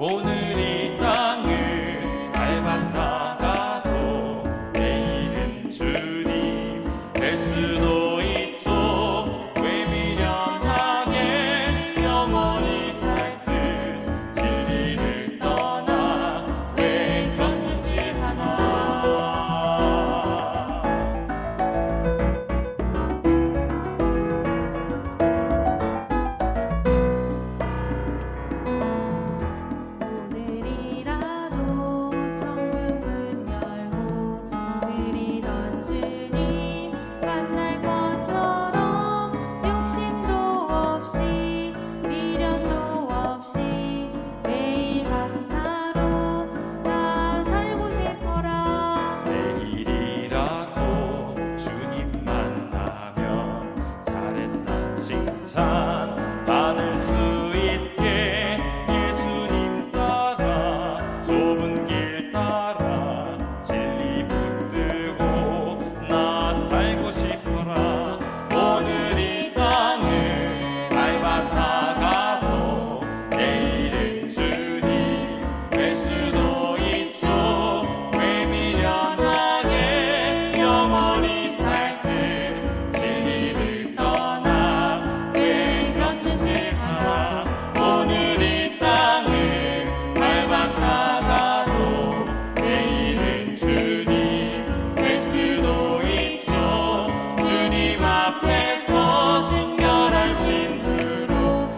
오늘 이 땅을 밟았다가도 내일은 주님 될 수도 있죠. 왜 미련하게 영원히 살 듯 진리를 떠나 왜 걷는지 오늘이라도 천국문 열고 그리던 주님 만날 것처럼 욕심도 없이 미련도 없이 매일 감사로 나 살고 싶어라. 내일이라도 주님 만나면 잘했다 칭찬 받을 수 있게 예수님 따라 좁은 길 따라 진리 붙들고 나 살고 싶어라. 오늘 이 땅을 밟았다가도 내일은 주님 될 수도 있죠. 왜 미련하게 영원히 살 듯 진리를 떠나 왜 그렇는지 알아. 오늘 이 땅을 밟았다가도 내일은 주님 될 수도 있죠. 주님 앞에서 순결한 신부로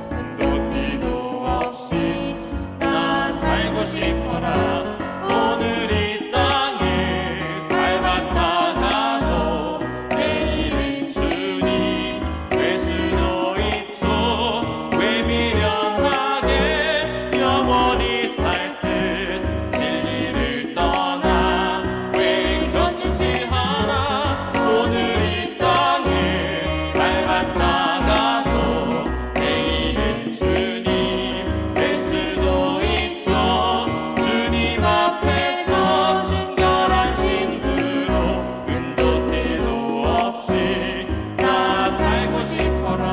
흠도 티도 없이 나 살고 싶어라. 오늘 이 땅을 밟았다가도 내일은 주님 될 수도 있죠. 왜 미련하게 영원히 살 듯 진리를 떠나 왜 그렇는지 알아. 오늘 이 땅을 밟았다가도 내일은 주님 될 수도 있죠. 주님 앞에서 순결한 신부로 은도 때도 없이 나 살고 싶어라.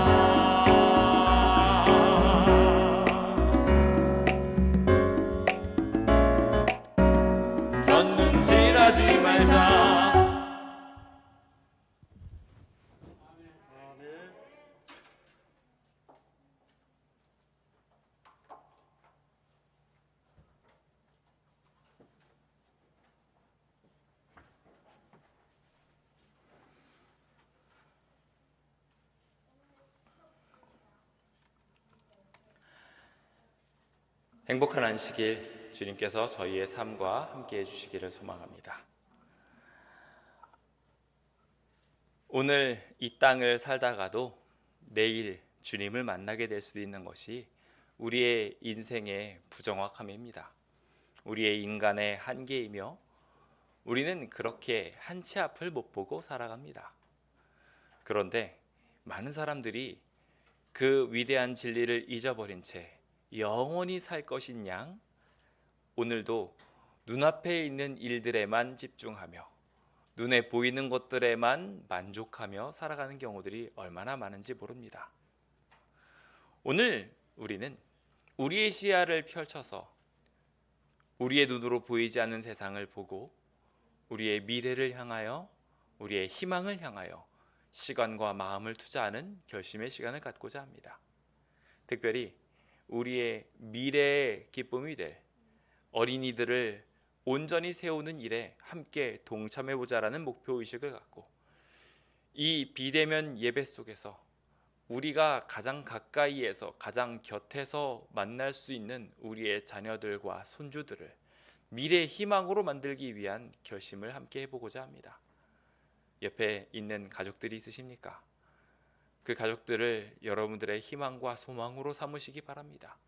곁눈질하지 말자. 행복한 안식일 주님께서 저희의 삶과 함께 해주시기를 소망합니다. 오늘 이 땅을 살다가도 내일 주님을 만나게 될 수도 있는 것이 우리의 인생의 부정확함입니다. 우리의 인간의 한계이며 우리는 그렇게 한치 앞을 못 보고 살아갑니다. 그런데 많은 사람들이 그 위대한 진리를 잊어버린 채 영원히 살 것인 양 오늘도 눈앞에 있는 일들에만 집중하며 눈에 보이는 것들에만 만족하며 살아가는 경우들이 얼마나 많은지 모릅니다. 오늘 우리는 우리의 시야를 펼쳐서 우리의 눈으로 보이지 않는 세상을 보고 우리의 미래를 향하여 우리의 희망을 향하여 시간과 마음을 투자하는 결심의 시간을 갖고자 합니다. 특별히 우리의 미래의 기쁨이 될 어린이들을 온전히 세우는 일에 함께 동참해보자라는 목표의식을 갖고 이 비대면 예배 속에서 우리가 가장 가까이에서 가장 곁에서 만날 수 있는 우리의 자녀들과 손주들을 미래의 희망으로 만들기 위한 결심을 함께 해보고자 합니다. 옆에 있는 가족들이 있으십니까? 그 가족들을 여러분들의 희망과 소망으로 삼으시기 바랍니다.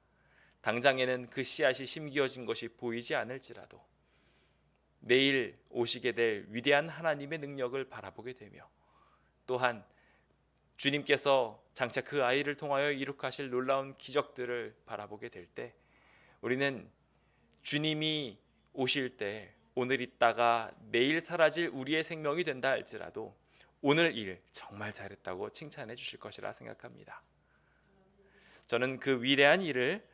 당장에는 그 씨앗이 심기어진 것이 보이지 않을지라도 내일 오시게 될 위대한 하나님의 능력을 바라보게 되며 또한 주님께서 장차 그 아이를 통하여 이룩하실 놀라운 기적들을 바라보게 될 때 우리는 주님이 오실 때 오늘 있다가 내일 사라질 우리의 생명이 된다 할지라도 오늘 일 정말 잘했다고 칭찬해 주실 것이라 생각합니다. 저는 그 위대한 일을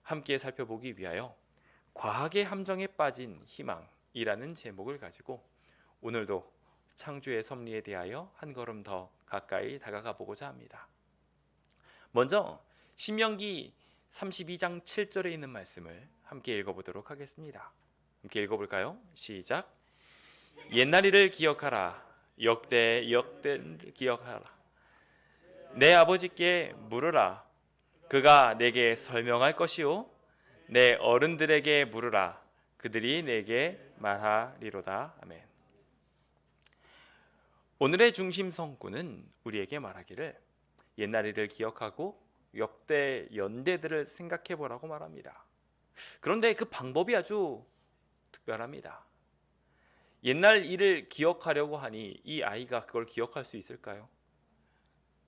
함께 살펴보기 위하여 과학의 함정에 빠진 희망이라는 제목을 가지고 오늘도 창조의 섭리에 대하여 한 걸음 더 가까이 다가가 보고자 합니다. 먼저 신명기 32장 7절에 있는 말씀을 함께 읽어보도록 하겠습니다. 함께 읽어볼까요? 시작. 옛날 일을 기억하라. 역대를 기억하라. 내 아버지께 물으라. 그가 내게 설명할 것이요 내 어른들에게 물으라. 그들이 내게 말하리로다. 아멘. 오늘의 중심 성구는 우리에게 말하기를 옛날 일을 기억하고 역대 연대들을 생각해 보라고 말합니다. 그런데 그 방법이 아주 특별합니다. 옛날 일을 기억하려고 하니 이 아이가 그걸 기억할 수 있을까요?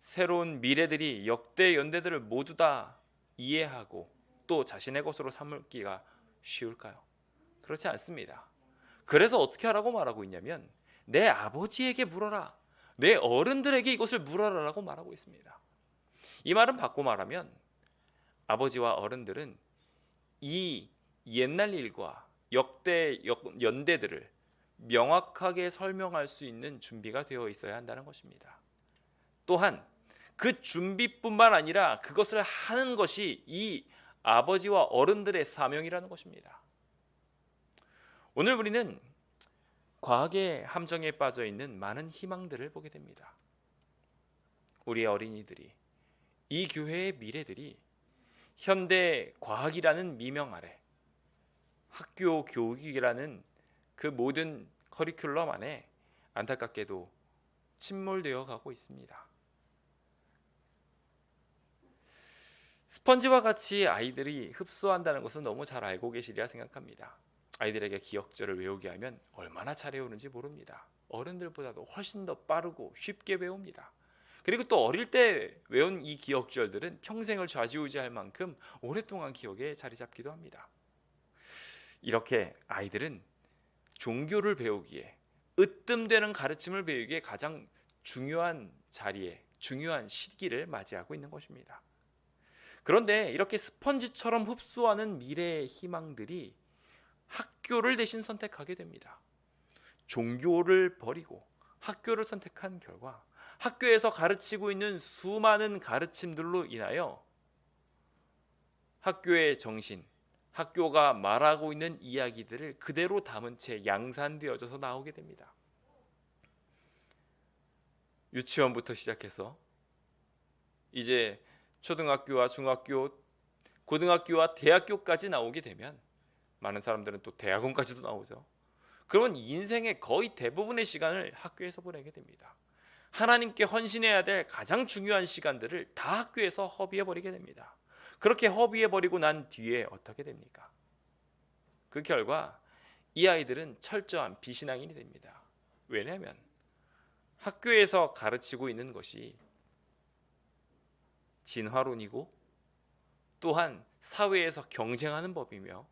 새로운 미래들이 역대 연대들을 모두 다 이해하고 또 자신의 것으로 삼기가 쉬울까요? 그렇지 않습니다. 그래서 어떻게 하라고 말하고 있냐면 내 아버지에게 물어라. 내 어른들에게 이것을 물어라라고 말하고 있습니다. 이 말은 바꿔 말하면 아버지와 어른들은 이 옛날 일과 역대 연대들을 명확하게 설명할 수 있는 준비가 되어 있어야 한다는 것입니다. 또한 그 준비뿐만 아니라 그것을 하는 것이 이 아버지와 어른들의 사명이라는 것입니다. 오늘 우리는 과학의 함정에 빠져 있는 많은 희망들을 보게 됩니다. 우리의 어린이들이, 이 교회의 미래들이 현대 과학이라는 미명 아래 학교 교육이라는 그 모든 커리큘럼 안에 안타깝게도 침몰되어 가고 있습니다. 스펀지와 같이 아이들이 흡수한다는 것은 너무 잘 알고 계시리라 생각합니다. 아이들에게 기억절을 외우게 하면 얼마나 잘 외우는지 모릅니다. 어른들보다도 훨씬 더 빠르고 쉽게 외웁니다. 그리고 또 어릴 때 외운 이 기억절들은 평생을 좌지우지할 만큼 오랫동안 기억에 자리 잡기도 합니다. 이렇게 아이들은 종교를 배우기에, 으뜸되는 가르침을 배우기에 가장 중요한 자리에, 중요한 시기를 맞이하고 있는 것입니다. 그런데 이렇게 스펀지처럼 흡수하는 미래의 희망들이 학교를 대신 선택하게 됩니다. 종교를 버리고 학교를 선택한 결과 학교에서 가르치고 있는 수많은 가르침들로 인하여 학교의 정신, 학교가 말하고 있는 이야기들을 그대로 담은 채 양산되어져서 나오게 됩니다. 유치원부터 시작해서 이제 초등학교와 중학교, 고등학교와 대학교까지 나오게 되면 많은 사람들은 또 대학원까지도 나오죠. 그러면 인생의 거의 대부분의 시간을 학교에서 보내게 됩니다. 하나님께 헌신해야 될 가장 중요한 시간들을 다 학교에서 허비해버리게 됩니다. 그렇게 허비해버리고 난 뒤에 어떻게 됩니까? 그 결과 이 아이들은 철저한 비신앙인이 됩니다. 왜냐하면 학교에서 가르치고 있는 것이 진화론이고 또한 사회에서 경쟁하는 법이며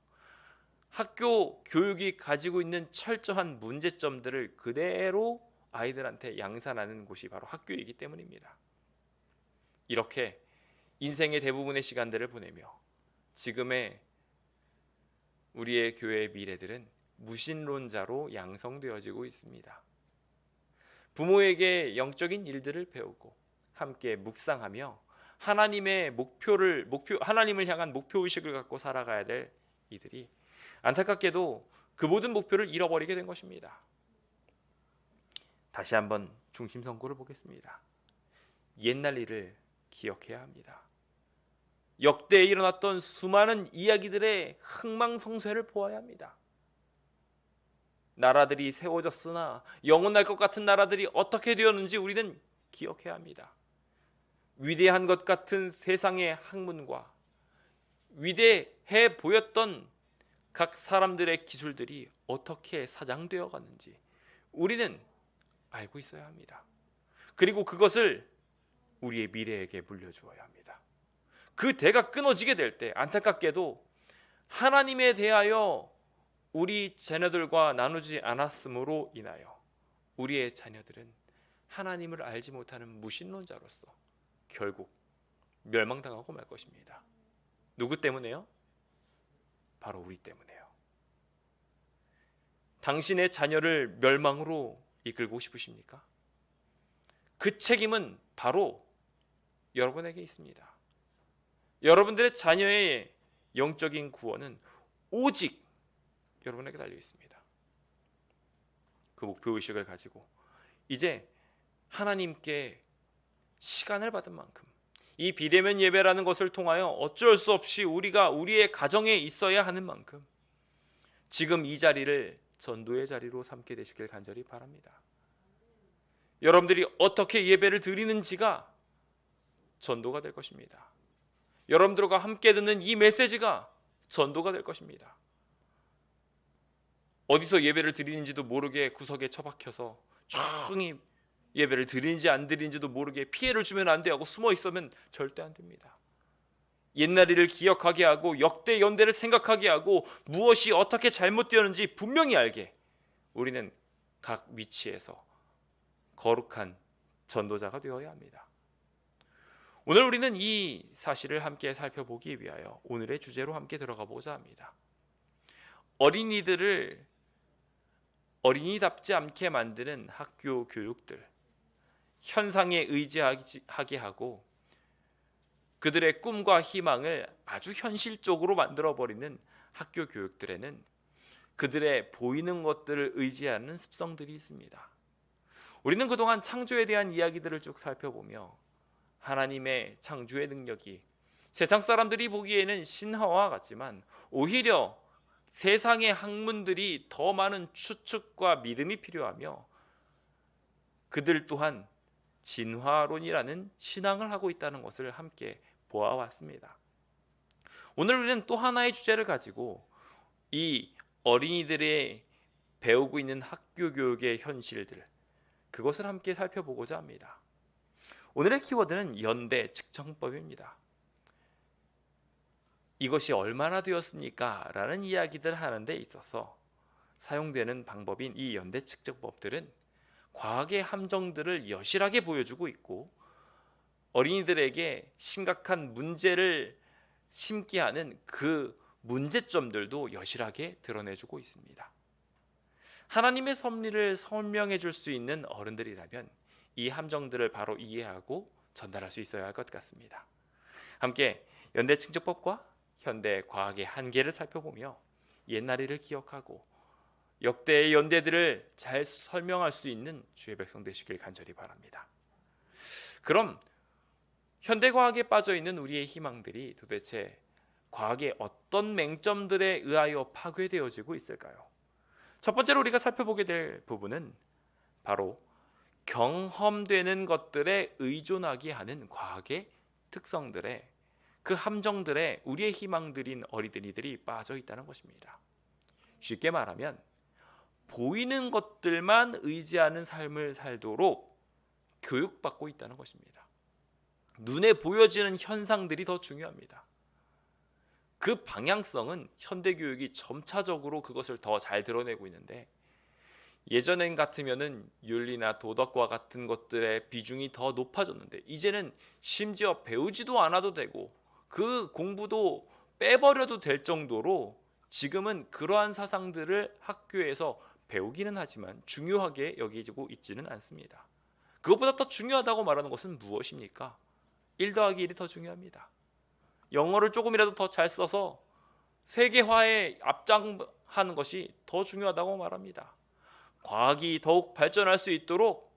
학교 교육이 가지고 있는 철저한 문제점들을 그대로 아이들한테 양산하는 곳이 바로 학교이기 때문입니다. 이렇게 인생의 대부분의 시간들을 보내며 지금의 우리의 교회의 미래들은 무신론자로 양성되어지고 있습니다. 부모에게 영적인 일들을 배우고 함께 묵상하며 하나님을 향한 목표 의식을 갖고 살아가야 될 이들이 안타깝게도 그 모든 목표를 잃어버리게 된 것입니다. 다시 한번 중심 성구를 보겠습니다. 옛날 일을 기억해야 합니다. 역대에 일어났던 수많은 이야기들의 흥망성쇠를 보아야 합니다. 나라들이 세워졌으나 영원할 것 같은 나라들이 어떻게 되었는지 우리는 기억해야 합니다. 위대한 것 같은 세상의 학문과 위대해 보였던 각 사람들의 기술들이 어떻게 사장되어 갔는지 우리는 알고 있어야 합니다. 그리고 그것을 우리의 미래에게 물려주어야 합니다. 그 대가 끊어지게 될 때 안타깝게도 하나님에 대하여 우리 자녀들과 나누지 않았으므로 인하여 우리의 자녀들은 하나님을 알지 못하는 무신론자로서 결국 멸망당하고 말 것입니다. 누구 때문에요? 바로 우리 때문에요. 당신의 자녀를 멸망으로 이끌고 싶으십니까? 그 책임은 바로 여러분에게 있습니다. 여러분들의 자녀의 영적인 구원은 오직 여러분에게 달려 있습니다. 그 목표의식을 가지고 이제 하나님께 시간을 받은 만큼 이 비대면 예배라는 것을 통하여 어쩔 수 없이 우리가 우리의 가정에 있어야 하는 만큼 지금 이 자리를 전도의 자리로 삼게 되시길 간절히 바랍니다. 여러분들이 어떻게 예배를 드리는지가 전도가 될 것입니다. 여러분들과 함께 듣는 이 메시지가 전도가 될 것입니다. 어디서 예배를 드리는지도 모르게 구석에 처박혀서 조용히 예배를 드리는지 안 드리는지도 모르게 피해를 주면 안 돼 하고 숨어 있으면 절대 안 됩니다. 옛날 일을 기억하게 하고 역대 연대를 생각하게 하고 무엇이 어떻게 잘못되었는지 분명히 알게 우리는 각 위치에서 거룩한 전도자가 되어야 합니다. 오늘 우리는 이 사실을 함께 살펴보기 위하여 오늘의 주제로 함께 들어가 보자 합니다. 어린이들을 어린이답지 않게 만드는 학교 교육들, 현상에 의지하게 하고 그들의 꿈과 희망을 아주 현실적으로 만들어버리는 학교 교육들에는 그들의 보이는 것들을 의지하는 습성들이 있습니다. 우리는 그동안 창조에 대한 이야기들을 쭉 살펴보며 하나님의 창조의 능력이 세상 사람들이 보기에는 신화와 같지만 오히려 세상의 학문들이 더 많은 추측과 믿음이 필요하며 그들 또한 진화론이라는 신앙을 하고 있다는 것을 함께 보아왔습니다. 오늘 우리는 또 하나의 주제를 가지고 이 어린이들의 배우고 있는 학교 교육의 현실들, 그것을 함께 살펴보고자 합니다. 오늘의 키워드는 연대 측정법입니다. 이것이 얼마나 되었습니까? 라는 이야기들 하는 데 있어서 사용되는 방법인 이 연대 측정법들은 과학의 함정들을 여실하게 보여주고 있고 어린이들에게 심각한 문제를 심게 하는 그 문제점들도 여실하게 드러내주고 있습니다. 하나님의 섭리를 설명해 줄 수 있는 어른들이라면 이 함정들을 바로 이해하고 전달할 수 있어야 할 것 같습니다. 함께 연대 측정법과 현대 과학의 한계를 살펴보며 옛날 일을 기억하고 역대의 연대들을 잘 설명할 수 있는 주의 백성 되시길 간절히 바랍니다. 그럼 현대 과학에 빠져 있는 우리의 희망들이 도대체 과학의 어떤 맹점들에 의하여 파괴되어지고 있을까요? 첫 번째로 우리가 살펴보게 될 부분은 바로 경험되는 것들에 의존하게 하는 과학의 특성들에 그 함정들에 우리의 희망들인 어린이들이 빠져 있다는 것입니다. 쉽게 말하면 보이는 것들만 의지하는 삶을 살도록 교육받고 있다는 것입니다. 눈에 보여지는 현상들이 더 중요합니다. 그 방향성은 현대교육이 점차적으로 그것을 더 잘 드러내고 있는데 예전엔 같으면은 윤리나 도덕과 같은 것들의 비중이 더 높아졌는데 이제는 심지어 배우지도 않아도 되고 그 공부도 빼버려도 될 정도로 지금은 그러한 사상들을 학교에서 배우기는 하지만 중요하게 여기고 있지는 않습니다. 그것보다 더 중요하다고 말하는 것은 무엇입니까? 1 더하기 1이 더 중요합니다. 영어를 조금이라도 더 잘 써서 세계화에 앞장하는 것이 더 중요하다고 말합니다. 과학이 더욱 발전할 수 있도록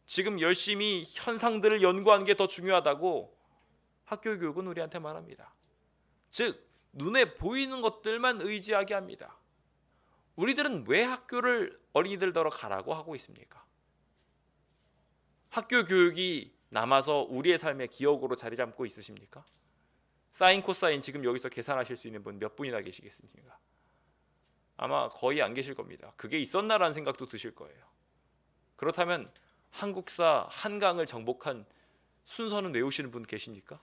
지금 열심히 현상들을 연구하는 게 더 중요하다고 학교 교육은 우리한테 말합니다. 즉 눈에 보이는 것들만 의지하게 합니다. 우리들은 왜 학교를 어린이들더러 가라고 하고 있습니까? 학교 교육이 남아서 우리의 삶의 기억으로 자리 잡고 있으십니까? 사인 코사인 지금 여기서 계산하실 수 있는 분 몇 분이나 계시겠습니까? 아마 거의 안 계실 겁니다. 그게 있었나라는 생각도 드실 거예요. 그렇다면 한국사 한강을 정복한 순서는 외우시는 분 계십니까?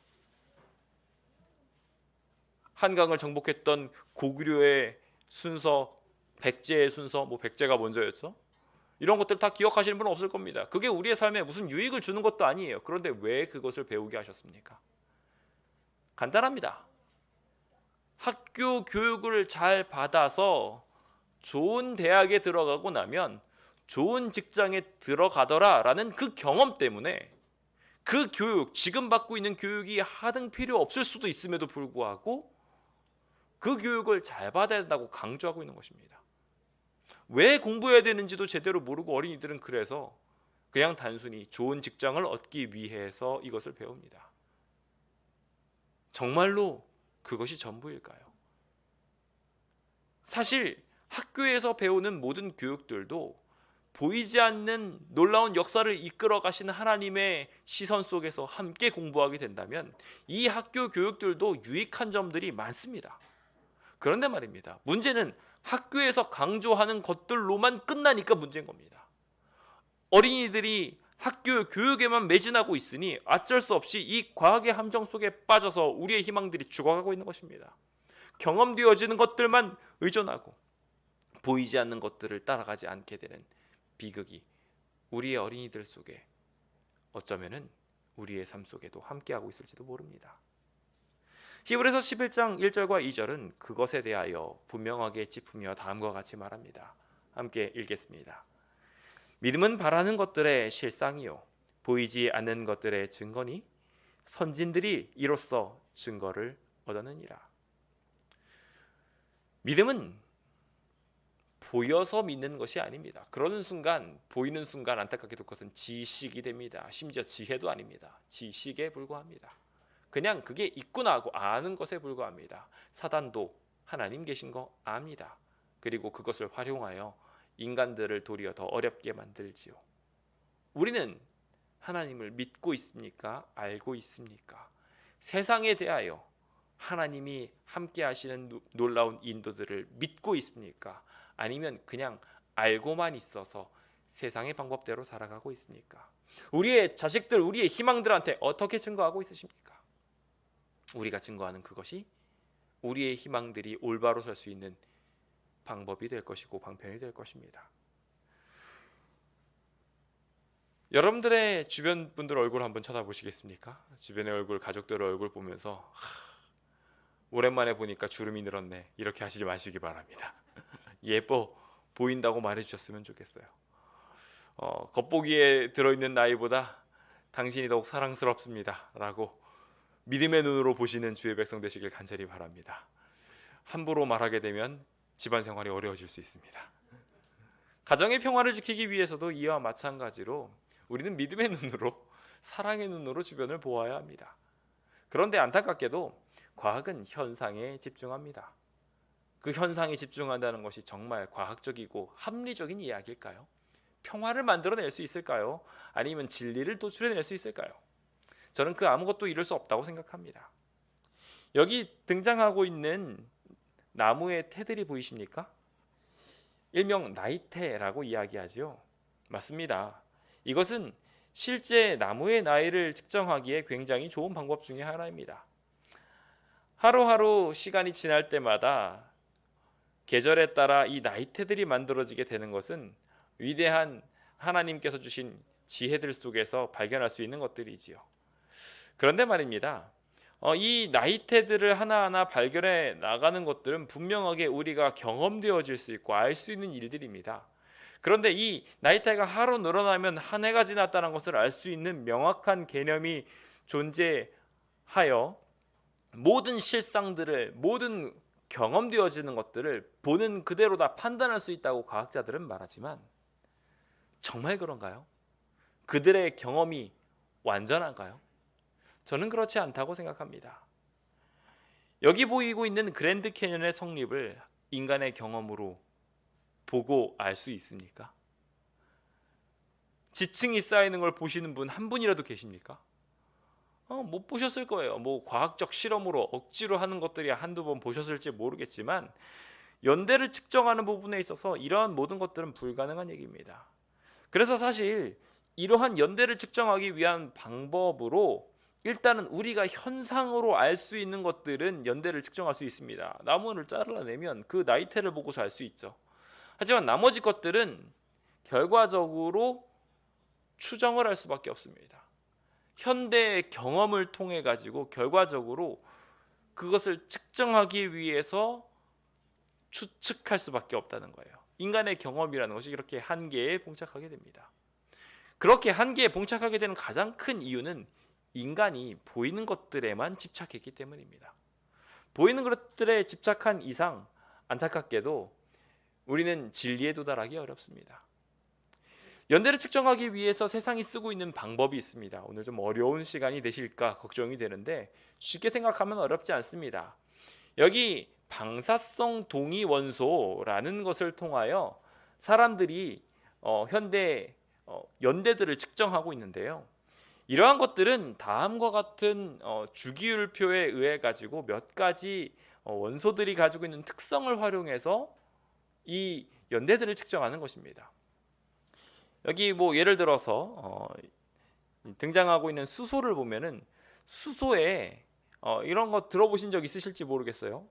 한강을 정복했던 고구려의 순서, 백제의 순서, 백제가 먼저였어? 이런 것들 다 기억하시는 분은 없을 겁니다. 그게 우리의 삶에 무슨 유익을 주는 것도 아니에요. 그런데 왜 그것을 배우게 하셨습니까? 간단합니다. 학교 교육을 잘 받아서 좋은 대학에 들어가고 나면 좋은 직장에 들어가더라라는 그 경험 때문에 그 교육, 지금 받고 있는 교육이 하등 필요 없을 수도 있음에도 불구하고 그 교육을 잘 받아야 된다고 강조하고 있는 것입니다. 왜 공부해야 되는지도 제대로 모르고 어린이들은 그래서 그냥 단순히 좋은 직장을 얻기 위해서 이것을 배웁니다. 정말로 그것이 전부일까요? 사실 학교에서 배우는 모든 교육들도 보이지 않는 놀라운 역사를 이끌어 가시는 하나님의 시선 속에서 함께 공부하게 된다면 이 학교 교육들도 유익한 점들이 많습니다. 그런데 말입니다. 문제는 학교에서 강조하는 것들로만 끝나니까 문제인 겁니다. 어린이들이 학교 교육에만 매진하고 있으니 어쩔 수 없이 이 과학의 함정 속에 빠져서 우리의 희망들이 죽어가고 있는 것입니다. 경험되어지는 것들만 의존하고 보이지 않는 것들을 따라가지 않게 되는 비극이 우리의 어린이들 속에 어쩌면은 우리의 삶 속에도 함께하고 있을지도 모릅니다. 히브리서 11장 1절과 2절은 그것에 대하여 분명하게 짚으며 다음과 같이 말합니다. 함께 읽겠습니다. 믿음은 바라는 것들의 실상이요 보이지 않는 것들의 증거니 선진들이 이로써 증거를 얻었느니라. 믿음은 보여서 믿는 것이 아닙니다. 그러는 순간, 보이는 순간 안타깝게도 그것은 지식이 됩니다. 심지어 지혜도 아닙니다. 지식에 불과합니다. 그냥 그게 있구나 하고 아는 것에 불과합니다. 사단도 하나님 계신 거 압니다. 그리고 그것을 활용하여 인간들을 도리어 더 어렵게 만들지요. 우리는 하나님을 믿고 있습니까? 알고 있습니까? 세상에 대하여 하나님이 함께 하시는 놀라운 인도들을 믿고 있습니까? 아니면 그냥 알고만 있어서 세상의 방법대로 살아가고 있습니까? 우리의 자식들, 우리의 희망들한테 어떻게 증거하고 있으십니까? 우리가 증거하는 그것이 우리의 희망들이 올바로 설 수 있는 방법이 될 것이고 방편이 될 것입니다. 여러분들의 주변 분들 얼굴 한번 쳐다보시겠습니까? 주변의 얼굴, 가족들의 얼굴 보면서 오랜만에 보니까 주름이 늘었네 이렇게 하시지 마시기 바랍니다. 예뻐 보인다고 말해주셨으면 좋겠어요. 겉보기에 들어있는 나이보다 당신이 더욱 사랑스럽습니다 라고 믿음의 눈으로 보시는 주의 백성 되시길 간절히 바랍니다. 함부로 말하게 되면 집안 생활이 어려워질 수 있습니다. 가정의 평화를 지키기 위해서도 이와 마찬가지로 우리는 믿음의 눈으로, 사랑의 눈으로 주변을 보아야 합니다. 그런데 안타깝게도 과학은 현상에 집중합니다. 그 현상에 집중한다는 것이 정말 과학적이고 합리적인 이야기일까요? 평화를 만들어낼 수 있을까요? 아니면 진리를 도출해낼 수 있을까요? 저는 그 아무것도 이룰 수 없다고 생각합니다. 여기 등장하고 있는 나무의 태들이 보이십니까? 일명 나이테라고 이야기하지요. 맞습니다. 이것은 실제 나무의 나이를 측정하기에 굉장히 좋은 방법 중에 하나입니다. 하루하루 시간이 지날 때마다 계절에 따라 이 나이테들이 만들어지게 되는 것은 위대한 하나님께서 주신 지혜들 속에서 발견할 수 있는 것들이지요. 그런데 말입니다. 이 나이테들을 하나하나 발견해 나가는 것들은 분명하게 우리가 경험되어질 수 있고 알 수 있는 일들입니다. 그런데 이 나이테가 하루 늘어나면 한 해가 지났다는 것을 알 수 있는 명확한 개념이 존재하여 모든 실상들을, 모든 경험되어지는 것들을 보는 그대로 다 판단할 수 있다고 과학자들은 말하지만 정말 그런가요? 그들의 경험이 완전한가요? 저는 그렇지 않다고 생각합니다. 여기 보이고 있는 그랜드 캐년의 성립을 인간의 경험으로 보고 알 수 있습니까? 지층이 쌓이는 걸 보시는 분 한 분이라도 계십니까? 못 보셨을 거예요. 과학적 실험으로 억지로 하는 것들이 한두 번 보셨을지 모르겠지만 연대를 측정하는 부분에 있어서 이러한 모든 것들은 불가능한 얘기입니다. 그래서 사실 이러한 연대를 측정하기 위한 방법으로 일단은 우리가 현상으로 알 수 있는 것들은 연대를 측정할 수 있습니다. 나무를 잘라내면 그 나이테를 보고서 알 수 있죠. 하지만 나머지 것들은 결과적으로 추정을 할 수밖에 없습니다. 현대의 경험을 통해 가지고 결과적으로 그것을 측정하기 위해서 추측할 수밖에 없다는 거예요. 인간의 경험이라는 것이 이렇게 한계에 봉착하게 됩니다. 그렇게 한계에 봉착하게 되는 가장 큰 이유는 인간이 보이는 것들에만 집착했기 때문입니다. 보이는 것들에 집착한 이상 안타깝게도 우리는 진리에 도달하기 어렵습니다. 연대를 측정하기 위해서 세상이 쓰고 있는 방법이 있습니다. 오늘 좀 어려운 시간이 되실까 걱정이 되는데 쉽게 생각하면 어렵지 않습니다. 여기 방사성 동위 원소라는 것을 통하여 사람들이 현대 연대들을 측정하고 있는데요. 이러한 것들은 다음과 같은 주기율표에 의해 가지고 몇 가지 원소들이 가지고 있는 특성을 활용해서 이 연대들을 측정하는 것입니다. 여기 뭐 예를 들어서 등장하고 있는 수소를 보면은 수소에 이런 거 들어보신 적 있으실지 모르겠어요.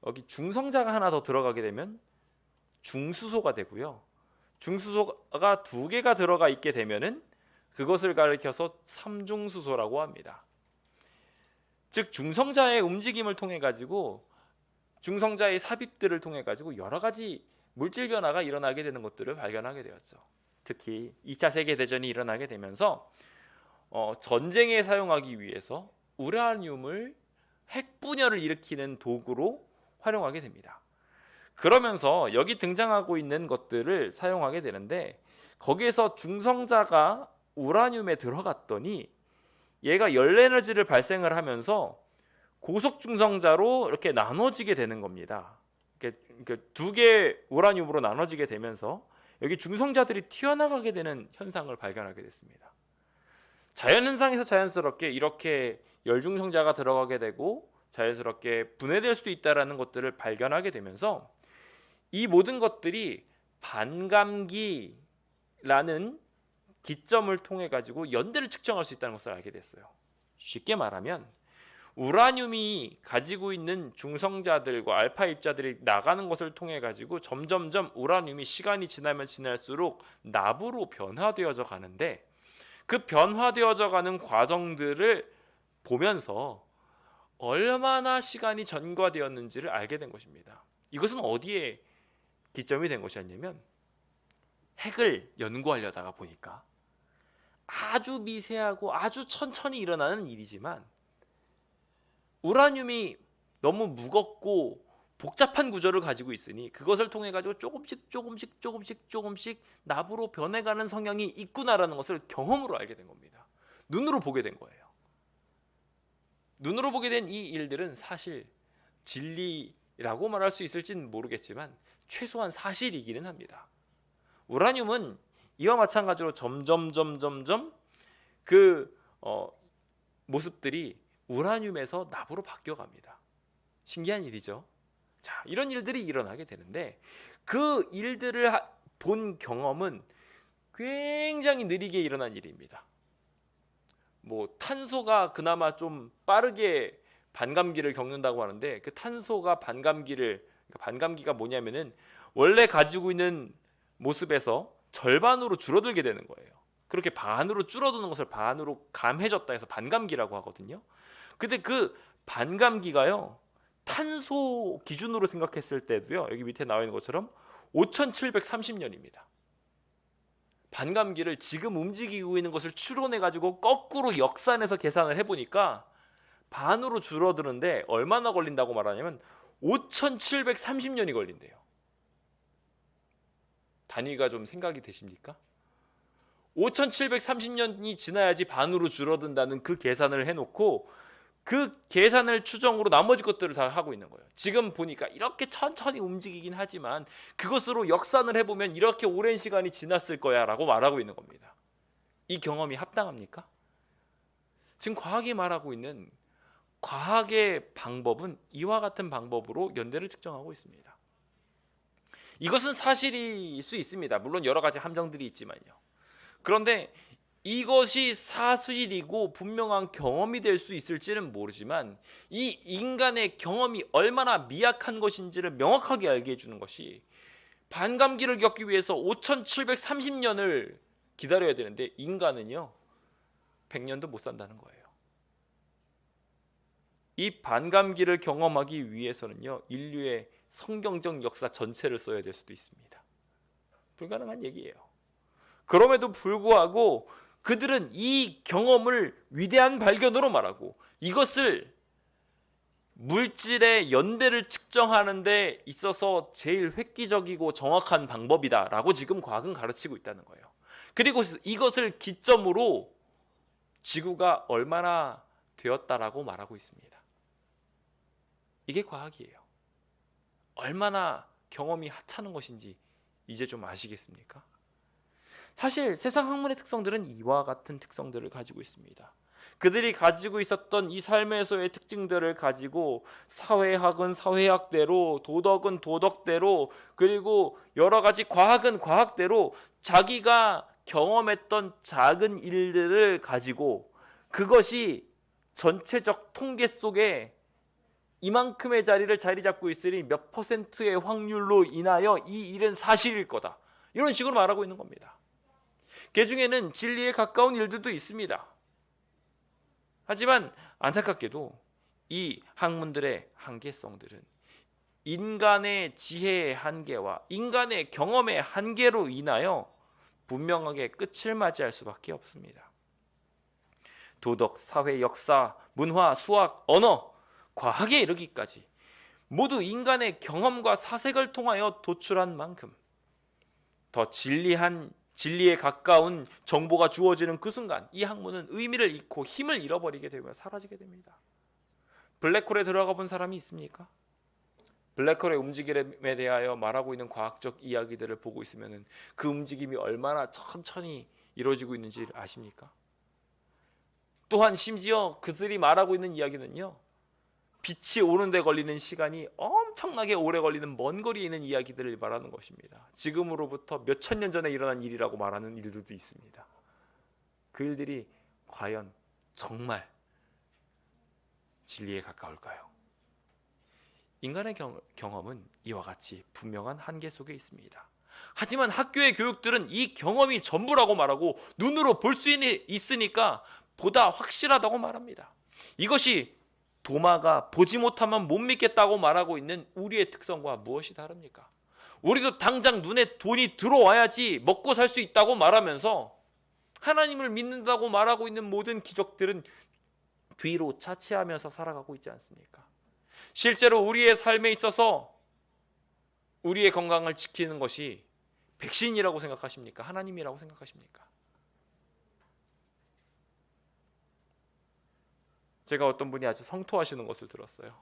여기 중성자가 하나 더 들어가게 되면 중수소가 되고요. 중수소가 2개가 들어가 있게 되면은 그것을 가리켜서 삼중수소라고 합니다. 즉 중성자의 움직임을 통해 가지고 중성자의 삽입들을 통해 가지고 여러 가지 물질 변화가 일어나게 되는 것들을 발견하게 되었죠. 특히 2차 세계대전이 일어나게 되면서 전쟁에 사용하기 위해서 우라늄을 핵분열을 일으키는 도구로 활용하게 됩니다. 그러면서 여기 등장하고 있는 것들을 사용하게 되는데 거기에서 중성자가 우라늄에 들어갔더니 얘가 열에너지를 발생을 하면서 고속 중성자로 이렇게 나눠지게 되는 겁니다. 이렇게 2개 우라늄으로 나눠지게 되면서 여기 중성자들이 튀어나가게 되는 현상을 발견하게 됐습니다. 자연현상에서 자연스럽게 이렇게 열중성자가 들어가게 되고 자연스럽게 분해될 수도 있다는 것들을 발견하게 되면서 이 모든 것들이 반감기라는 기점을 통해 가지고 연대를 측정할 수 있다는 것을 알게 됐어요. 쉽게 말하면 우라늄이 가지고 있는 중성자들과 알파 입자들이 나가는 것을 통해 가지고 점점점 우라늄이 시간이 지나면 지날수록 납으로 변화되어져 가는데 그 변화되어져 가는 과정들을 보면서 얼마나 시간이 전과되었는지를 알게 된 것입니다. 이것은 어디에 기점이 된 것이었냐면 핵을 연구하려다가 보니까 아주 미세하고 아주 천천히 일어나는 일이지만 우라늄이 너무 무겁고 복잡한 구조를 가지고 있으니 그것을 통해 가지고 조금씩 납으로 변해가는 성향이 있구나라는 것을 경험으로 알게 된 겁니다. 눈으로 보게 된 거예요. 눈으로 보게 된 이 일들은 사실 진리라고 말할 수 있을지는 모르겠지만 최소한 사실이기는 합니다. 우라늄은 이와 마찬가지로 점점 그 모습들이 우라늄에서 납으로 바뀌어갑니다. 신기한 일이죠. 자, 이런 일들이 일어나게 되는데 그 일들을 본 경험은 굉장히 느리게 일어난 일입니다. 뭐 탄소가 그나마 좀 빠르게 반감기를 겪는다고 하는데 그 탄소가 반감기가 뭐냐면은 원래 가지고 있는 모습에서 절반으로 줄어들게 되는 거예요. 그렇게 반으로 줄어드는 것을 반으로 감해졌다 해서 반감기라고 하거든요. 근데 그 반감기가요, 탄소 기준으로 생각했을 때도요, 여기 밑에 나와 있는 것처럼 5730년입니다. 반감기를 지금 움직이고 있는 것을 추론해 가지고 거꾸로 역산해서 계산을 해보니까 반으로 줄어드는데 얼마나 걸린다고 말하냐면 5730년이 걸린대요. 단위가 좀 생각이 되십니까? 5730년이 지나야지 반으로 줄어든다는 그 계산을 해놓고 그 계산을 추정으로 나머지 것들을 다 하고 있는 거예요. 지금 보니까 이렇게 천천히 움직이긴 하지만 그것으로 역산을 해보면 이렇게 오랜 시간이 지났을 거야 라고 말하고 있는 겁니다. 이 경험이 합당합니까? 지금 과학이 말하고 있는 과학의 방법은 이와 같은 방법으로 연대를 측정하고 있습니다. 이것은 사실일 수 있습니다. 물론 여러 가지 함정들이 있지만요. 그런데 이것이 사실이고 분명한 경험이 될 수 있을지는 모르지만 이 인간의 경험이 얼마나 미약한 것인지를 명확하게 알게 해주는 것이 반감기를 겪기 위해서 5730년을 기다려야 되는데 인간은요 100년도 못 산다는 거예요. 이 반감기를 경험하기 위해서는요, 인류의 성경적 역사 전체를 써야 될 수도 있습니다. 불가능한 얘기예요. 그럼에도 불구하고 그들은 이 경험을 위대한 발견으로 말하고 이것을 물질의 연대를 측정하는 데 있어서 제일 획기적이고 정확한 방법이다라고 지금 과학은 가르치고 있다는 거예요. 그리고 이것을 기점으로 지구가 얼마나 되었다라고 말하고 있습니다. 이게 과학이에요. 얼마나 경험이 하찮은 것인지 이제 좀 아시겠습니까? 사실 세상 학문의 특성들은 이와 같은 특성들을 가지고 있습니다. 그들이 가지고 있었던 이 삶에서의 특징들을 가지고 사회학은 사회학대로, 도덕은 도덕대로, 그리고 여러 가지 과학은 과학대로 자기가 경험했던 작은 일들을 가지고 그것이 전체적 통계 속에 이만큼의 자리를 자리 잡고 있으니 몇 퍼센트의 확률로 인하여 이 일은 사실일 거다, 이런 식으로 말하고 있는 겁니다. 그 중에는 진리에 가까운 일들도 있습니다. 하지만 안타깝게도 이 학문들의 한계성들은 인간의 지혜의 한계와 인간의 경험의 한계로 인하여 분명하게 끝을 맞이할 수밖에 없습니다. 도덕, 사회, 역사, 문화, 수학, 언어, 과학에 이르기까지 모두 인간의 경험과 사색을 통하여 도출한 만큼 더 진리에 가까운 정보가 주어지는 그 순간 이 학문은 의미를 잃고 힘을 잃어버리게 되며 사라지게 됩니다. 블랙홀에 들어가 본 사람이 있습니까? 블랙홀의 움직임에 대하여 말하고 있는 과학적 이야기들을 보고 있으면 그 움직임이 얼마나 천천히 이루어지고 있는지 아십니까? 또한 심지어 그들이 말하고 있는 이야기는요, 빛이 오는데 걸리는 시간이 엄청나게 오래 걸리는 먼 거리에 있는 이야기들을 말하는 것입니다. 지금으로부터 몇천 년 전에 일어난 일이라고 말하는 일들도 있습니다. 그 일들이 과연 정말 진리에 가까울까요? 인간의 경험은 이와 같이 분명한 한계 속에 있습니다. 하지만 학교의 교육들은 이 경험이 전부라고 말하고 눈으로 볼 수 있으니까 보다 확실하다고 말합니다. 이것이 도마가 보지 못하면 못 믿겠다고 말하고 있는 우리의 특성과 무엇이 다릅니까? 우리도 당장 눈에 돈이 들어와야지 먹고 살 수 있다고 말하면서 하나님을 믿는다고 말하고 있는 모든 기적들은 뒤로 차치하면서 살아가고 있지 않습니까? 실제로 우리의 삶에 있어서 우리의 건강을 지키는 것이 백신이라고 생각하십니까? 하나님이라고 생각하십니까? 제가 어떤 분이 아주 성토하시는 것을 들었어요.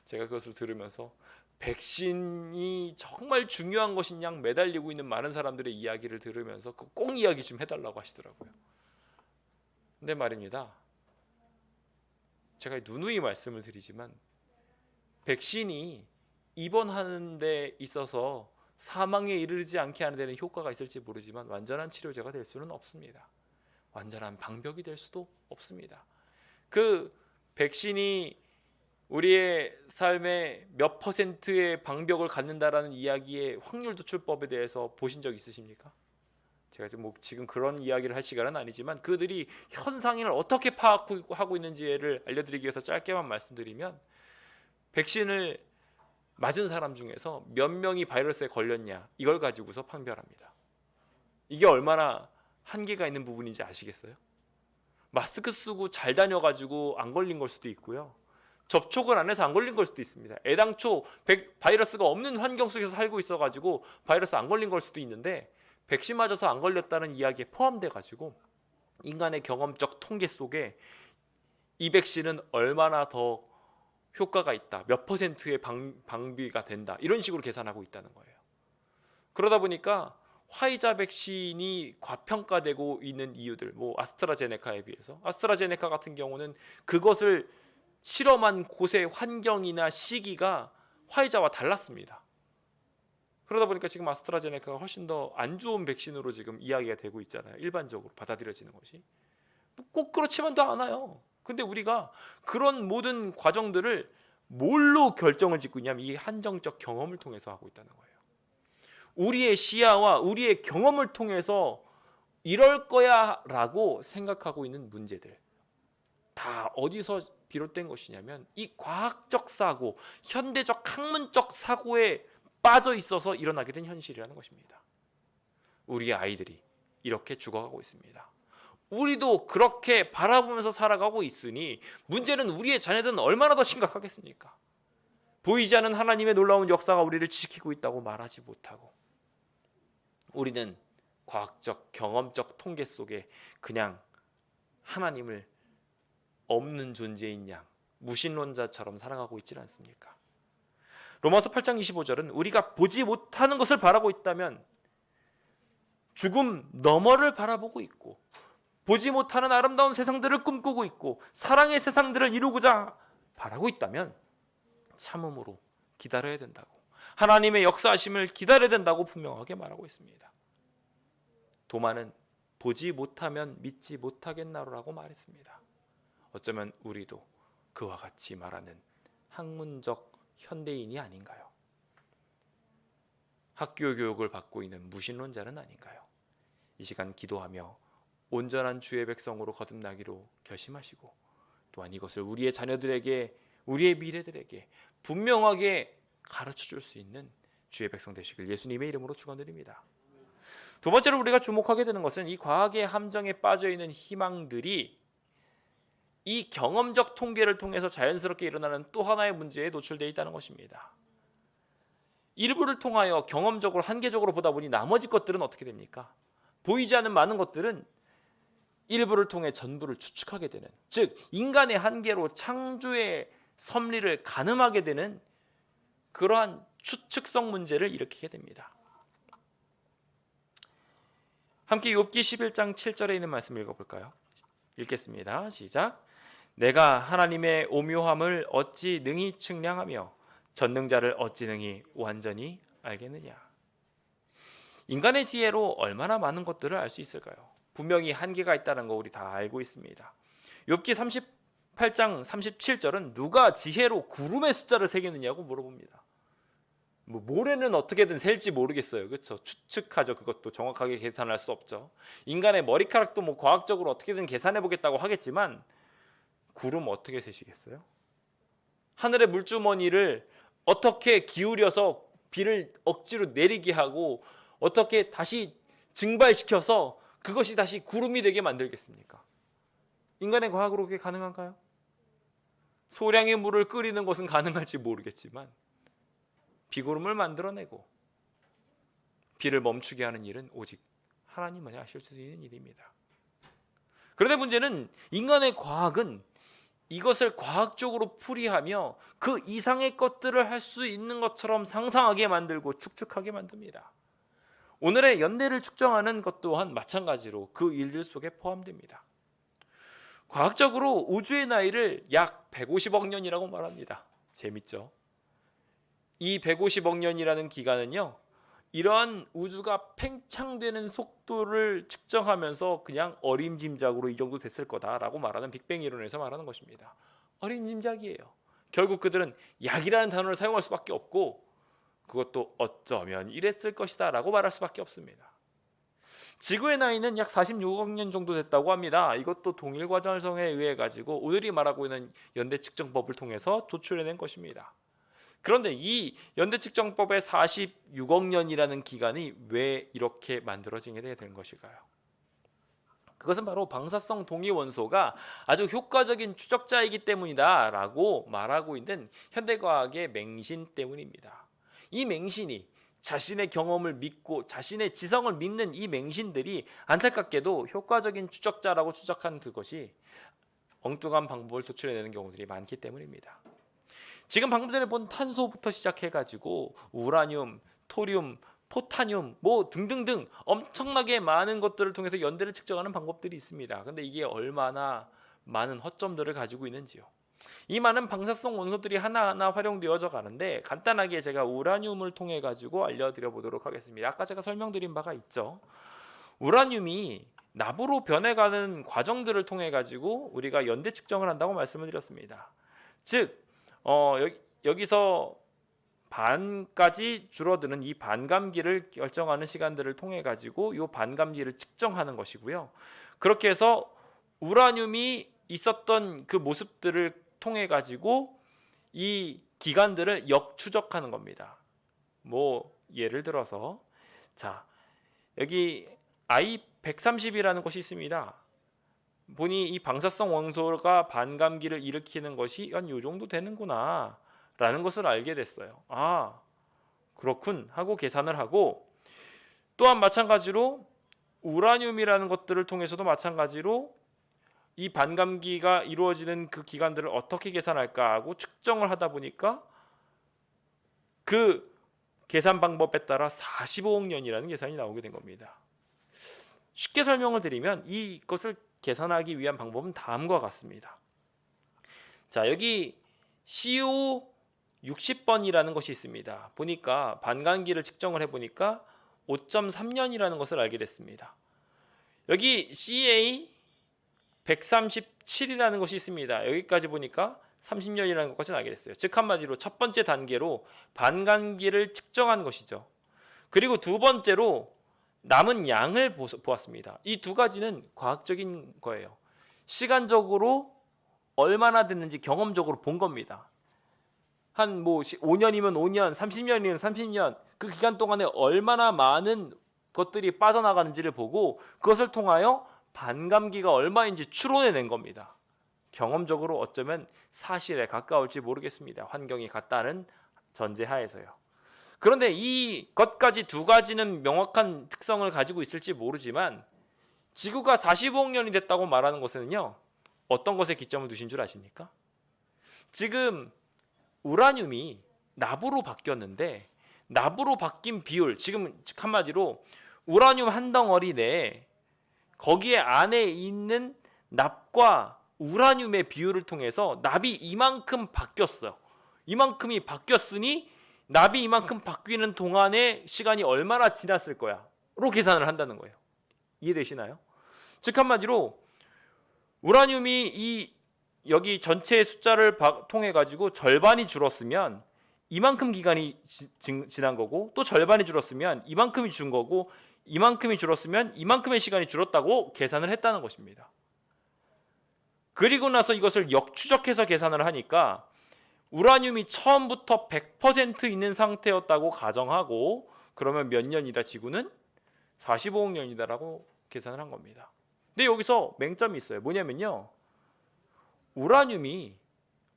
제가 그것을 들으면서 백신이 정말 중요한 것인 양 매달리고 있는 많은 사람들의 이야기를 들으면서 꼭 이야기 좀 해달라고 하시더라고요. 근데 말입니다, 제가 누누이 말씀을 드리지만 백신이 입원하는 데 있어서 사망에 이르지 않게 하는 데는 효과가 있을지 모르지만 완전한 치료제가 될 수는 없습니다. 완전한 방벽이 될 수도 없습니다. 그 백신이 우리의 삶에 몇 퍼센트의 방벽을 갖는다라는 이야기의 확률 도출법에 대해서 보신 적 있으십니까? 제가 지금 그런 이야기를 할 시간은 아니지만 그들이 현상을 어떻게 파악하고 있는지를 알려드리기 위해서 짧게만 말씀드리면, 백신을 맞은 사람 중에서 몇 명이 바이러스에 걸렸냐, 이걸 가지고서 판별합니다. 이게 얼마나 한계가 있는 부분인지 아시겠어요? 마스크 쓰고 잘 다녀가지고 안 걸린 걸 수도 있고요, 접촉을 안 해서 안 걸린 걸 수도 있습니다. 애당초 바이러스가 없는 환경 속에서 살고 있어가지고 바이러스 안 걸린 걸 수도 있는데 백신 맞아서 안 걸렸다는 이야기에 포함돼가지고 인간의 경험적 통계 속에 이 백신은 얼마나 더 효과가 있다, 몇 퍼센트의 방비가 된다, 이런 식으로 계산하고 있다는 거예요. 그러다 보니까 화이자 백신이 과평가되고 있는 이유들, 아스트라제네카에 비해서, 아스트라제네카 같은 경우는 그것을 실험한 곳의 환경이나 시기가 화이자와 달랐습니다. 그러다 보니까 지금 아스트라제네카가 훨씬 더 안 좋은 백신으로 지금 이야기가 되고 있잖아요. 일반적으로 받아들여지는 것이 꼭 그렇지만도 않아요. 근데 우리가 그런 모든 과정들을 뭘로 결정을 짓고 있냐면 이 한정적 경험을 통해서 하고 있다는 거예요. 우리의 시야와 우리의 경험을 통해서 이럴 거야 라고 생각하고 있는 문제들, 다 어디서 비롯된 것이냐면 이 과학적 사고, 현대적 학문적 사고에 빠져 있어서 일어나게 된 현실이라는 것입니다. 우리의 아이들이 이렇게 죽어가고 있습니다. 우리도 그렇게 바라보면서 살아가고 있으니 문제는 우리의 자녀들은 얼마나 더 심각하겠습니까? 보이지 않는 하나님의 놀라운 역사가 우리를 지키고 있다고 말하지 못하고, 우리는 과학적 경험적 통계 속에 그냥 하나님을 없는 존재인 양 무신론자처럼 살아가고 있지 않습니까? 로마서 8장 25절은 우리가 보지 못하는 것을 바라고 있다면 죽음 너머를 바라보고 있고, 보지 못하는 아름다운 세상들을 꿈꾸고 있고, 사랑의 세상들을 이루고자 바라고 있다면 참음으로 기다려야 된다고, 하나님의 역사하심을 기다려야 된다고 분명하게 말하고 있습니다. 도마는 보지 못하면 믿지 못하겠나라고 말했습니다. 어쩌면 우리도 그와 같이 말하는 학문적 현대인이 아닌가요? 학교 교육을 받고 있는 무신론자는 아닌가요? 이 시간 기도하며 온전한 주의 백성으로 거듭나기로 결심하시고, 또한 이것을 우리의 자녀들에게, 우리의 미래들에게 분명하게 가르쳐 줄 수 있는 주의 백성 되시길 예수님의 이름으로 축원드립니다. 두 번째로 우리가 주목하게 되는 것은 이 과학의 함정에 빠져 있는 희망들이 이 경험적 통계를 통해서 자연스럽게 일어나는 또 하나의 문제에 노출되어 있다는 것입니다. 일부를 통하여 경험적으로 한계적으로 보다 보니 나머지 것들은 어떻게 됩니까? 보이지 않는 많은 것들은 일부를 통해 전부를 추측하게 되는, 즉 인간의 한계로 창조의 섭리를 가늠하게 되는 그러한 추측성 문제를 일으키게 됩니다. 함께 욥기 11장 7절에 있는 말씀을 읽어볼까요? 읽겠습니다. 시작. 내가 하나님의 오묘함을 어찌 능히 측량하며 전능자를 어찌 능히 완전히 알겠느냐. 인간의 지혜로 얼마나 많은 것들을 알 수 있을까요? 분명히 한계가 있다는 거 우리 다 알고 있습니다. 욥기 38장 37절은 누가 지혜로 구름의 숫자를 세겠느냐고 물어봅니다. 모래는 어떻게든 셀지 모르겠어요. 그렇죠? 추측하죠. 그것도 정확하게 계산할 수 없죠. 인간의 머리카락도 과학적으로 어떻게든 계산해 보겠다고 하겠지만 구름 어떻게 세시겠어요? 하늘의 물주머니를 어떻게 기울여서 비를 억지로 내리게 하고 어떻게 다시 증발시켜서 그것이 다시 구름이 되게 만들겠습니까? 인간의 과학으로 그게 가능한가요? 소량의 물을 끓이는 것은 가능할지 모르겠지만 비구름을 만들어내고 비를 멈추게 하는 일은 오직 하나님만이 하실 수 있는 일입니다. 그런데 문제는 인간의 과학은 이것을 과학적으로 풀이하며 그 이상의 것들을 할 수 있는 것처럼 상상하게 만들고 축축하게 만듭니다. 오늘의 연대를 측정하는 것 또한 마찬가지로 그 일들 속에 포함됩니다. 과학적으로 우주의 나이를 약 150억 년이라고 말합니다. 재밌죠? 이 150억 년이라는 기간은요, 이러한 우주가 팽창되는 속도를 측정하면서 그냥 어림짐작으로 이 정도 됐을 거다라고 말하는 빅뱅 이론에서 말하는 것입니다. 어림짐작이에요. 결국 그들은 약이라는 단어를 사용할 수밖에 없고 그것도 어쩌면 이랬을 것이다 라고 말할 수밖에 없습니다. 지구의 나이는 약 46억 년 정도 됐다고 합니다. 이것도 동일 과정에 의해 가지고 오늘이 말하고 있는 연대 측정법을 통해서 도출해낸 것입니다. 그런데 이 연대 측정법의 46억 년이라는 기간이 왜 이렇게 만들어지게 된 것일까요? 그것은 바로 방사성 동위 원소가 아주 효과적인 추적자이기 때문이다 라고 말하고 있는 현대과학의 맹신 때문입니다. 이 맹신이 자신의 경험을 믿고 자신의 지성을 믿는 이 맹신들이 안타깝게도 효과적인 추적자라고 추적한 그것이 엉뚱한 방법을 도출해내는 경우들이 많기 때문입니다. 지금 방금 전에 본 탄소부터 시작해가지고 우라늄, 토륨, 포타늄 등등등 엄청나게 많은 것들을 통해서 연대를 측정하는 방법들이 있습니다. 그런데 이게 얼마나 많은 허점들을 가지고 있는지요. 이 많은 방사성 원소들이 하나하나 활용되어져 가는데 간단하게 제가 우라늄을 통해 가지고 알려드려 보도록 하겠습니다. 아까 제가 설명드린 바가 있죠. 우라늄이 납으로 변해가는 과정들을 통해 가지고 우리가 연대 측정을 한다고 말씀을 드렸습니다. 즉 여기서 반까지 줄어드는 이 반감기를 결정하는 시간들을 통해 가지고 이 반감기를 측정하는 것이고요. 그렇게 해서 우라늄이 있었던 그 모습들을 통해 가지고 이 기간들을 역추적하는 겁니다. 뭐 예를 들어서 자, 여기 I130이라는 것이 있습니다. 보니 이 방사성 원소가 반감기를 일으키는 것이 한 요 정도 되는구나 라는 것을 알게 됐어요. 아, 그렇군 하고 계산을 하고, 또한 마찬가지로 우라늄이라는 것들을 통해서도 마찬가지로 이 반감기가 이루어지는 그 기간들을 어떻게 계산할까 하고 측정을 하다 보니까 그 계산 방법에 따라 45억 년이라는 계산이 나오게 된 겁니다. 쉽게 설명을 드리면 이것을 계산하기 위한 방법은 다음과 같습니다. 자, 여기 CO 60번이라는 것이 있습니다. 보니까 반감기를 측정을 해보니까 5.3년이라는 것을 알게 됐습니다. 여기 CA 137이라는 것이 있습니다. 여기까지 보니까 30년이라는 것까지 알게 됐어요. 즉 한마디로 첫 번째 단계로 반감기를 측정한 것이죠. 그리고 두 번째로 남은 양을 보았습니다. 이 두 가지는 과학적인 거예요. 시간적으로 얼마나 됐는지 경험적으로 본 겁니다. 한 뭐 5년이면 5년, 30년이면 30년, 그 기간 동안에 얼마나 많은 것들이 빠져나가는지를 보고 그것을 통하여 반감기가 얼마인지 추론해낸 겁니다. 경험적으로 어쩌면 사실에 가까울지 모르겠습니다. 환경이 같다는 전제하에서요. 그런데 이 것까지 두 가지는 명확한 특성을 가지고 있을지 모르지만 지구가 45억 년이 됐다고 말하는 것은요, 어떤 것에 기점을 두신 줄 아십니까? 지금 우라늄이 납으로 바뀌었는데 납으로 바뀐 비율, 지금 한마디로 우라늄 한 덩어리 내에 거기에 안에 있는 납과 우라늄의 비율을 통해서 납이 이만큼 바뀌었어요. 이만큼이 바뀌었으니 납이 이만큼 바뀌는 동안의 시간이 얼마나 지났을 거야로 계산을 한다는 거예요. 이해되시나요? 즉 한마디로 우라늄이 여기 전체의 숫자를 통해 가지고 절반이 줄었으면 이만큼 기간이 지난 거고, 또 절반이 줄었으면 이만큼이 준 거고, 이만큼이 줄었으면 이만큼의 시간이 줄었다고 계산을 했다는 것입니다. 그리고 나서 이것을 역추적해서 계산을 하니까 우라늄이 처음부터 100% 있는 상태였다고 가정하고, 그러면 몇 년이다 지구는? 45억 년이다라고 계산을 한 겁니다. 근데 여기서 맹점이 있어요. 뭐냐면요, 우라늄이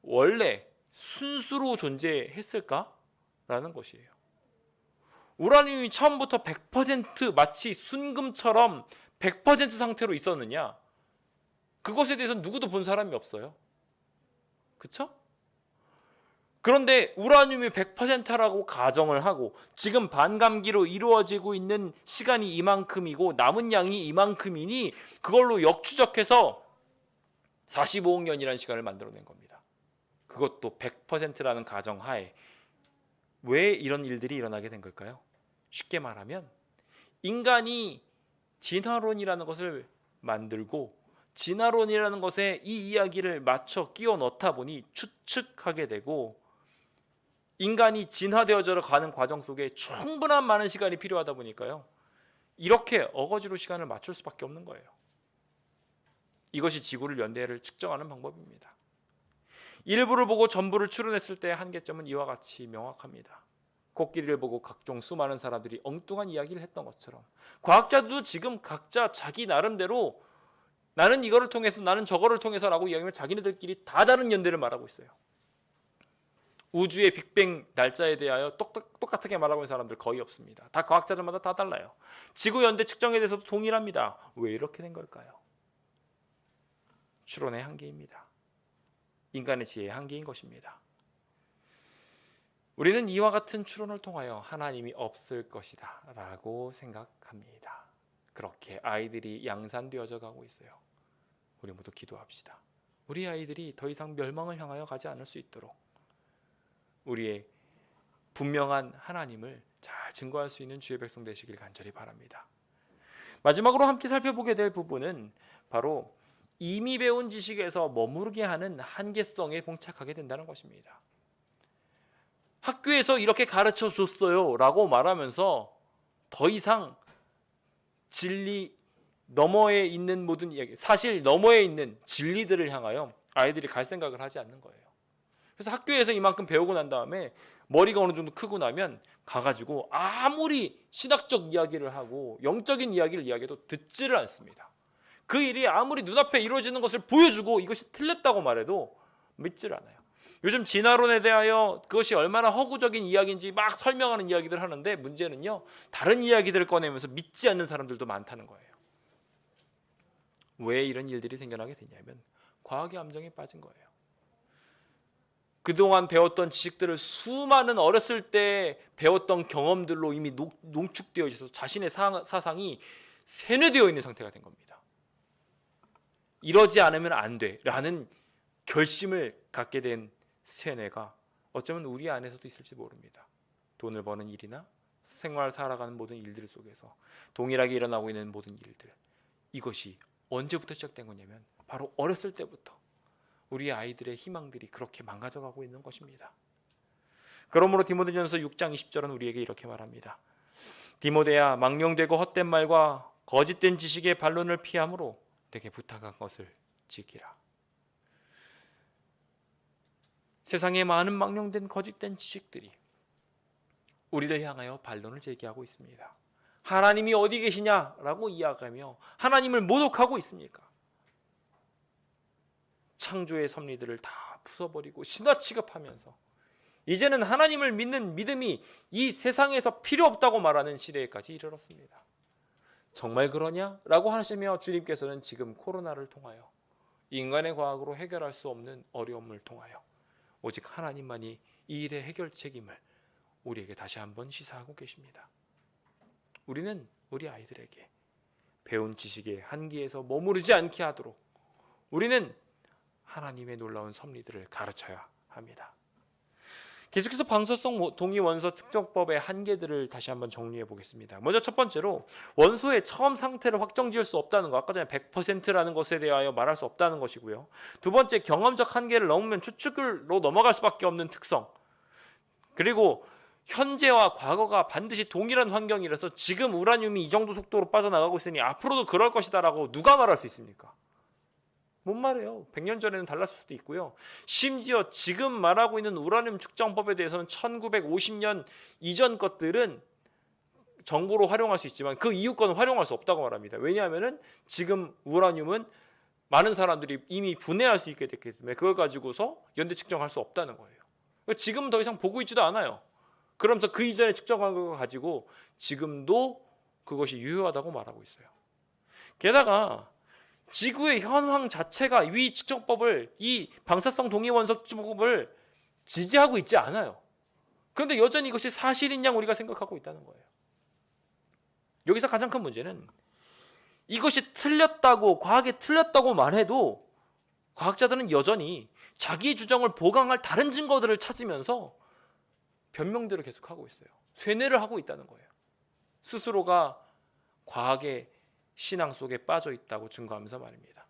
원래 순수로 존재했을까라는 것이에요. 우라늄이 처음부터 100% 마치 순금처럼 100% 상태로 있었느냐? 그것에 대해서는 누구도 본 사람이 없어요. 그렇죠? 그런데 우라늄이 100%라고 가정을 하고 지금 반감기로 이루어지고 있는 시간이 이만큼이고 남은 양이 이만큼이니 그걸로 역추적해서 45억 년이라는 시간을 만들어낸 겁니다. 그것도 100%라는 가정하에. 왜 이런 일들이 일어나게 된 걸까요? 쉽게 말하면 인간이 진화론이라는 것을 만들고 진화론이라는 것에 이 이야기를 맞춰 끼워 넣다 보니 추측하게 되고, 인간이 진화되어져 가는 과정 속에 충분한 많은 시간이 필요하다 보니까요, 이렇게 어거지로 시간을 맞출 수밖에 없는 거예요. 이것이 지구를 연대를 측정하는 방법입니다. 일부를 보고 전부를 추론했을 때 한계점은 이와 같이 명확합니다. 코끼리를 보고 각종 수많은 사람들이 엉뚱한 이야기를 했던 것처럼 과학자들도 지금 각자 자기 나름대로 나는 이거를 통해서, 나는 저거를 통해서라고 이야기하면 자기네들끼리 다 다른 연대를 말하고 있어요. 우주의 빅뱅 날짜에 대하여 똑같게 말하고 있는 사람들 거의 없습니다. 다 과학자들마다 다 달라요. 지구 연대 측정에 대해서도 동일합니다. 왜 이렇게 된 걸까요? 추론의 한계입니다. 인간의 지혜의 한계인 것입니다. 우리는 이와 같은 추론을 통하여 하나님이 없을 것이다 라고 생각합니다. 그렇게 아이들이 양산되어져 가고 있어요. 우리 모두 기도합시다. 우리 아이들이 더 이상 멸망을 향하여 가지 않을 수 있도록 우리의 분명한 하나님을 잘 증거할 수 있는 주의 백성 되시길 간절히 바랍니다. 마지막으로 함께 살펴보게 될 부분은 바로 이미 배운 지식에서 머무르게 하는 한계성에 봉착하게 된다는 것입니다. 학교에서 이렇게 가르쳐 줬어요 라고 말하면서 더 이상 진리, 너머에 있는 모든 이야기, 사실 너머에 있는 진리들을 향하여 아이들이 갈 생각을 하지 않는 거예요. 그래서 학교에서 이만큼 배우고 난 다음에 머리가 어느 정도 크고 나면 가가지고 아무리 신학적 이야기를 하고 영적인 이야기를 이야기해도 듣지를 않습니다. 그 일이 아무리 눈앞에 이루어지는 것을 보여주고 이것이 틀렸다고 말해도 믿지를 않아요. 요즘 진화론에 대하여 그것이 얼마나 허구적인 이야기인지 막 설명하는 이야기들 하는데, 문제는요, 다른 이야기들을 꺼내면서 믿지 않는 사람들도 많다는 거예요. 왜 이런 일들이 생겨나게 되냐면 과학의 함정에 빠진 거예요. 그동안 배웠던 지식들을 수많은 어렸을 때 배웠던 경험들로 이미 농축되어 있어서 자신의 사상이 세뇌되어 있는 상태가 된 겁니다. 이러지 않으면 안 돼라는 결심을 갖게 된 세뇌가 어쩌면 우리 안에서도 있을지 모릅니다. 돈을 버는 일이나 생활 살아가는 모든 일들 속에서 동일하게 일어나고 있는 모든 일들, 이것이 언제부터 시작된 거냐면 바로 어렸을 때부터 우리 아이들의 희망들이 그렇게 망가져가고 있는 것입니다. 그러므로 디모데전서 6장 20절은 우리에게 이렇게 말합니다. 디모데야, 망령되고 헛된 말과 거짓된 지식의 반론을 피함으로 내게 부탁한 것을 지키라. 세상에 많은 망령된 거짓된 지식들이 우리를 향하여 반론을 제기하고 있습니다. 하나님이 어디 계시냐라고 이야기하며 하나님을 모독하고 있습니까? 창조의 섭리들을 다 부숴버리고 신화 취급하면서 이제는 하나님을 믿는 믿음이 이 세상에서 필요 없다고 말하는 시대에까지 이르렀습니다. 정말 그러냐라고 하시며 주님께서는 지금 코로나를 통하여 인간의 과학으로 해결할 수 없는 어려움을 통하여 오직 하나님만이 이 일의 해결 책임을 우리에게 다시 한번 시사하고 계십니다. 우리는 우리 아이들에게 배운 지식의 한계에서 머무르지 않게 하도록 우리는 하나님의 놀라운 섭리들을 가르쳐야 합니다. 계속해서 방사성 동위 원소 측정법의 한계들을 다시 한번 정리해 보겠습니다. 먼저 첫 번째로 원소의 처음 상태를 확정지을 수 없다는 거, 아까 전에 100%라는 것에 대하여 말할 수 없다는 것이고요. 두 번째, 경험적 한계를 넘으면 추측으로 넘어갈 수밖에 없는 특성, 그리고 현재와 과거가 반드시 동일한 환경이라서 지금 우라늄이 이 정도 속도로 빠져나가고 있으니 앞으로도 그럴 것이다라고 누가 말할 수 있습니까? 못 말해요. 100년 전에는 달랐을 수도 있고요. 심지어 지금 말하고 있는 우라늄 측정법에 대해서는 1950년 이전 것들은 정보로 활용할 수 있지만 그 이후 거는 활용할 수 없다고 말합니다. 왜냐하면 지금 우라늄은 많은 사람들이 이미 분해할 수 있게 됐기 때문에 그걸 가지고서 연대 측정할 수 없다는 거예요. 지금 더 이상 보고 있지도 않아요. 그러면서 그 이전에 측정한 걸 가지고 지금도 그것이 유효하다고 말하고 있어요. 게다가 지구의 현황 자체가 위 측정법을, 이 방사성 동위 원소 측정법을 지지하고 있지 않아요. 그런데 여전히 이것이 사실인 양 우리가 생각하고 있다는 거예요. 여기서 가장 큰 문제는 이것이 틀렸다고, 과학에 틀렸다고 말해도 과학자들은 여전히 자기 주장을 보강할 다른 증거들을 찾으면서 변명들을 계속하고 있어요. 쇠뇌를 하고 있다는 거예요. 스스로가 과학의 신앙 속에 빠져 있다고 증거하면서 말입니다.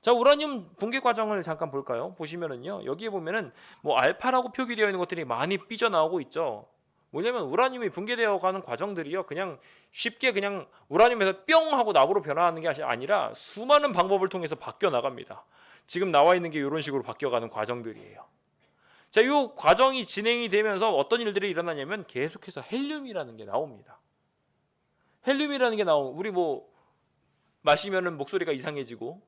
자, 우라늄 붕괴 과정을 잠깐 볼까요? 보시면은요, 여기에 보면은 뭐 알파라고 표기되어 있는 것들이 많이 삐져나오고 있죠. 뭐냐면 우라늄이 붕괴되어 가는 과정들이요, 그냥 쉽게 그냥 우라늄에서 뿅 하고 나무로 변화하는 게 아니라 수많은 방법을 통해서 바뀌어 나갑니다. 지금 나와 있는 게 이런 식으로 바뀌어가는 과정들이에요. 자, 이 과정이 진행이 되면서 어떤 일들이 일어나냐면 계속해서 헬륨이라는 게 나옵니다. 헬륨이라는 게 우리 뭐 마시면은 목소리가 이상해지고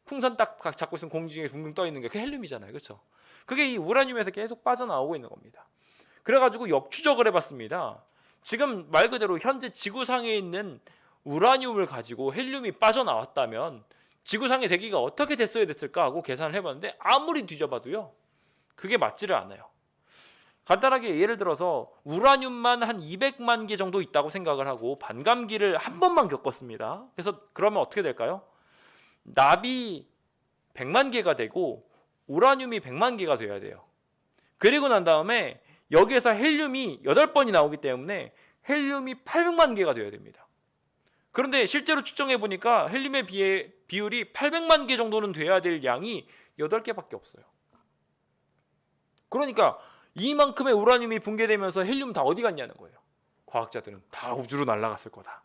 풍선 딱 잡고 있으면 공중에 둥둥 떠 있는 게 그 헬륨이잖아요, 그렇죠? 그게 이 우라늄에서 계속 빠져나오고 있는 겁니다. 그래가지고 역추적을 해봤습니다. 지금 말 그대로 현재 지구상에 있는 우라늄을 가지고 헬륨이 빠져나왔다면 지구상의 대기가 어떻게 됐어야 됐을까 하고 계산을 해봤는데 아무리 뒤져봐도요, 그게 맞지를 않아요. 간단하게 예를 들어서 우라늄만 한 200만 개 정도 있다고 생각을 하고 반감기를 한 번만 겪었습니다. 그래서 그러면 어떻게 될까요? 납이 100만 개가 되고 우라늄이 100만 개가 돼야 돼요. 그리고 난 다음에 여기에서 헬륨이 8번이 나오기 때문에 헬륨이 800만 개가 돼야 됩니다. 그런데 실제로 측정해 보니까 헬륨의 비율이 800만 개 정도는 돼야 될 양이 8개밖에 없어요. 그러니까 이만큼의 우라늄이 붕괴되면서 헬륨 다 어디 갔냐는 거예요. 과학자들은 다 우주로 날아갔을 거다.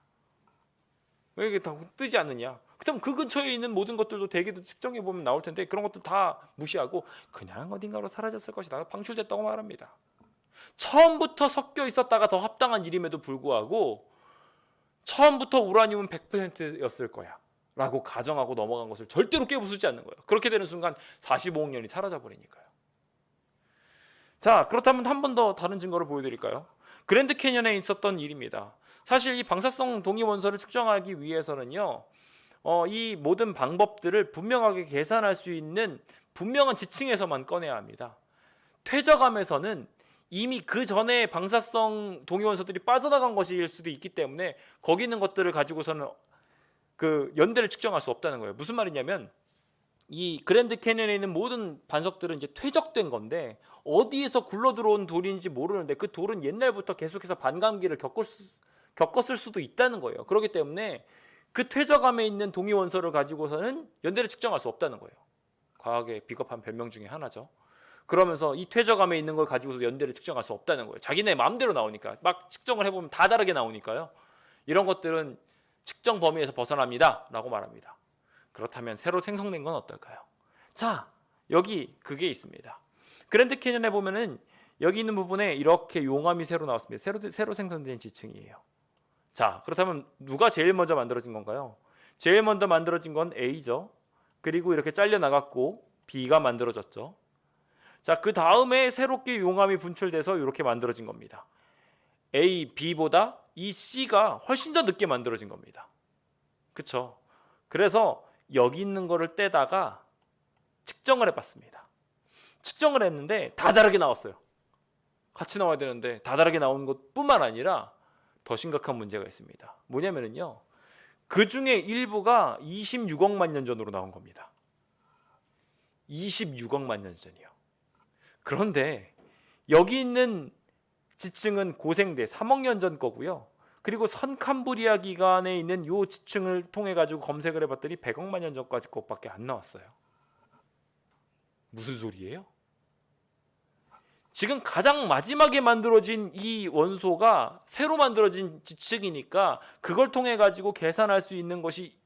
왜 이게 다 뜨지 않느냐? 그럼 그 근처에 있는 모든 것들도 대기도 측정해 보면 나올 텐데 그런 것도 다 무시하고 그냥 어딘가로 사라졌을 것이다. 방출됐다고 말합니다. 처음부터 섞여 있었다가 더 합당한 일임에도 불구하고 처음부터 우라늄은 100%였을 거야 라고 가정하고 넘어간 것을 절대로 깨부수지 않는 거예요. 그렇게 되는 순간 45억 년이 사라져 버리니까요. 자, 그렇다면 한 번 더 다른 증거를 보여드릴까요? 그랜드 캐년에 있었던 일입니다. 사실 이 방사성 동위 원소를 측정하기 위해서는요, 이 모든 방법들을 분명하게 계산할 수 있는 분명한 지층에서만 꺼내야 합니다. 퇴적암에서는 이미 그 전에 방사성 동위 원소들이 빠져나간 것일 수도 있기 때문에 거기 있는 것들을 가지고서는 그 연대를 측정할 수 없다는 거예요. 무슨 말이냐면 이 그랜드 캐년에 있는 모든 반석들은 이제 퇴적된 건데 어디에서 굴러 들어온 돌인지 모르는데 그 돌은 옛날부터 계속해서 반감기를 겪었을 수도 있다는 거예요. 그렇기 때문에 그 퇴적암에 있는 동위 원소를 가지고서는 연대를 측정할 수 없다는 거예요. 과학의 비겁한 별명 중에 하나죠. 그러면서 이 퇴적암에 있는 걸 가지고서 연대를 측정할 수 없다는 거예요. 자기네 마음대로 나오니까 막 측정을 해보면 다 다르게 나오니까요. 이런 것들은 측정 범위에서 벗어납니다 라고 말합니다. 그렇다면 새로 생성된 건 어떨까요? 자, 여기 그게 있습니다. 그랜드 캐년에 보면은 여기 있는 부분에 이렇게 용암이 새로 나왔습니다. 새로 생성된 지층이에요. 자, 그렇다면 누가 제일 먼저 만들어진 건가요? 제일 먼저 만들어진 건 A죠. 그리고 이렇게 잘려 나갔고 B가 만들어졌죠. 자, 그 다음에 새롭게 용암이 분출돼서 이렇게 만들어진 겁니다. A, B보다 이 C가 훨씬 더 늦게 만들어진 겁니다. 그렇죠? 그래서 여기 있는 거를 떼다가 측정을 해봤습니다. 측정을 했는데 다 다르게 나왔어요. 같이 나와야 되는데 다 다르게 나온 것뿐만 아니라 더 심각한 문제가 있습니다. 뭐냐면요, 그 중에 일부가 26억만 년 전으로 나온 겁니다. 26억만 년 전이요. 그런데 여기 있는 지층은 고생대 3억 년 전 거고요. 그리고 선캄브리아 기간에 있는 요 지층을 통해 가지고 검색을 해봤더니 100억만 년 전까지 것밖에 안 나왔어요. 무슨 소리예요? 지금 가장 마지막에 만들어진 이 원소가 새로 만들어진 지층이니까 그걸 통해 가지고 계산할 수 있는 것이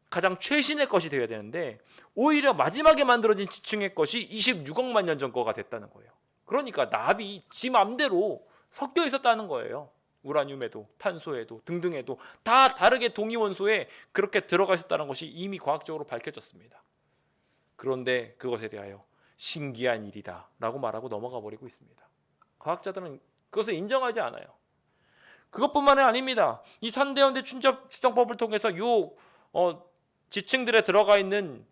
가장 최신의 것이 되어야 되는데 오히려 마지막에 만들어진 지층의 것이 26억만 년 전 거가 됐다는 거예요. 그러니까 납이 지 맘대로 섞여 있었다는 거예요. 우라늄에도 탄소에도 등등에도 다 다르게 동위 원소에 그렇게 들어가 있었다는 것이 이미 과학적으로 밝혀졌습니다. 그런데 그것에 대하여 신기한 일이다 라고 말하고 넘어가 버리고 있습니다. 과학자들은 그것을 인정하지 않아요. 그것뿐만이 아닙니다. 이 산대연대 추정법을 통해서 지층들에 들어가 있는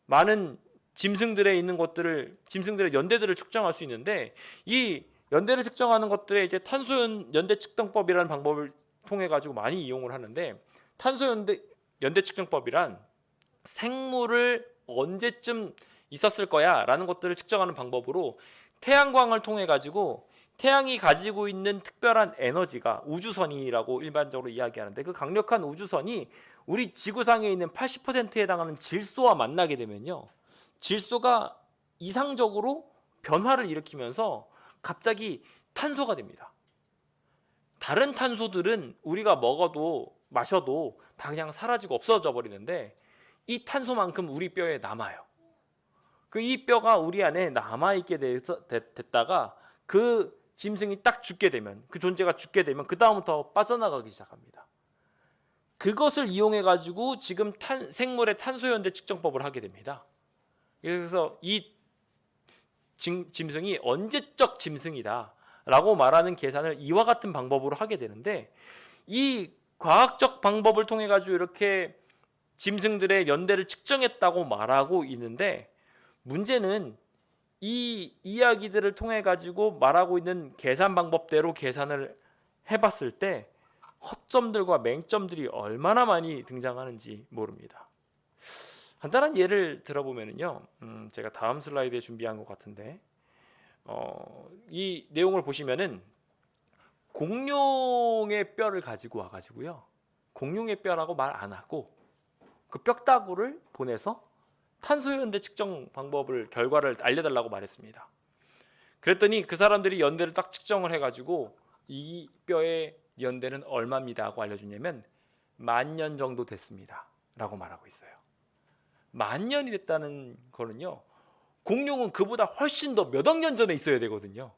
많은 짐승들에 있는 것들을, 짐승들의 연대들을 측정할 수 있는데 이 연대를 측정하는 것들에 이제 탄소 연대 측정법이라는 방법을 통해 가지고 많이 이용을 하는데, 탄소 연대 측정법이란 생물을 언제쯤 있었을 거야라는 것들을 측정하는 방법으로 태양광을 통해 가지고 태양이 가지고 있는 특별한 에너지가 우주선이라고 일반적으로 이야기하는데 그 강력한 우주선이 우리 지구상에 있는 80%에 해당하는 질소와 만나게 되면요, 질소가 이상적으로 변화를 일으키면서 갑자기 탄소가 됩니다. 다른 탄소들은 우리가 먹어도 마셔도 다 그냥 사라지고 없어져 버리는데 이 탄소만큼 우리 뼈에 남아요. 이 뼈가 우리 안에 남아있게 됐다가 그 짐승이 딱 죽게 되면, 그 존재가 죽게 되면 그 다음부터 빠져나가기 시작합니다. 그것을 이용해 가지고 지금 생물의 탄소 연대 측정법을 하게 됩니다. 그래서 이 짐승이 언제적 짐승이다 라고 말하는 계산을 이와 같은 방법으로 하게 되는데, 이 과학적 방법을 통해 가지고 이렇게 짐승들의 연대를 측정했다고 말하고 있는데, 문제는 이 이야기들을 통해 가지고 말하고 있는 계산 방법대로 계산을 해봤을 때 허점들과 맹점들이 얼마나 많이 등장하는지 모릅니다. 간단한 예를 들어보면요, 제가 다음 슬라이드에 준비한 것 같은데, 이 내용을 보시면은 공룡의 뼈를 가지고 와가지고요, 공룡의 뼈라고 말 안 하고 그 뼈다구를 보내서 탄소 연대 측정 방법을 결과를 알려달라고 말했습니다. 그랬더니 그 사람들이 연대를 딱 측정을 해가지고 이 뼈의 연대는 얼마입니다 하고 알려주냐면 10,000년 정도 됐습니다 라고 말하고 있어요. 10,000년이 됐다는 거는요, 공룡은 그보다 훨씬 더 몇 억 년 전에 있어야 되거든요.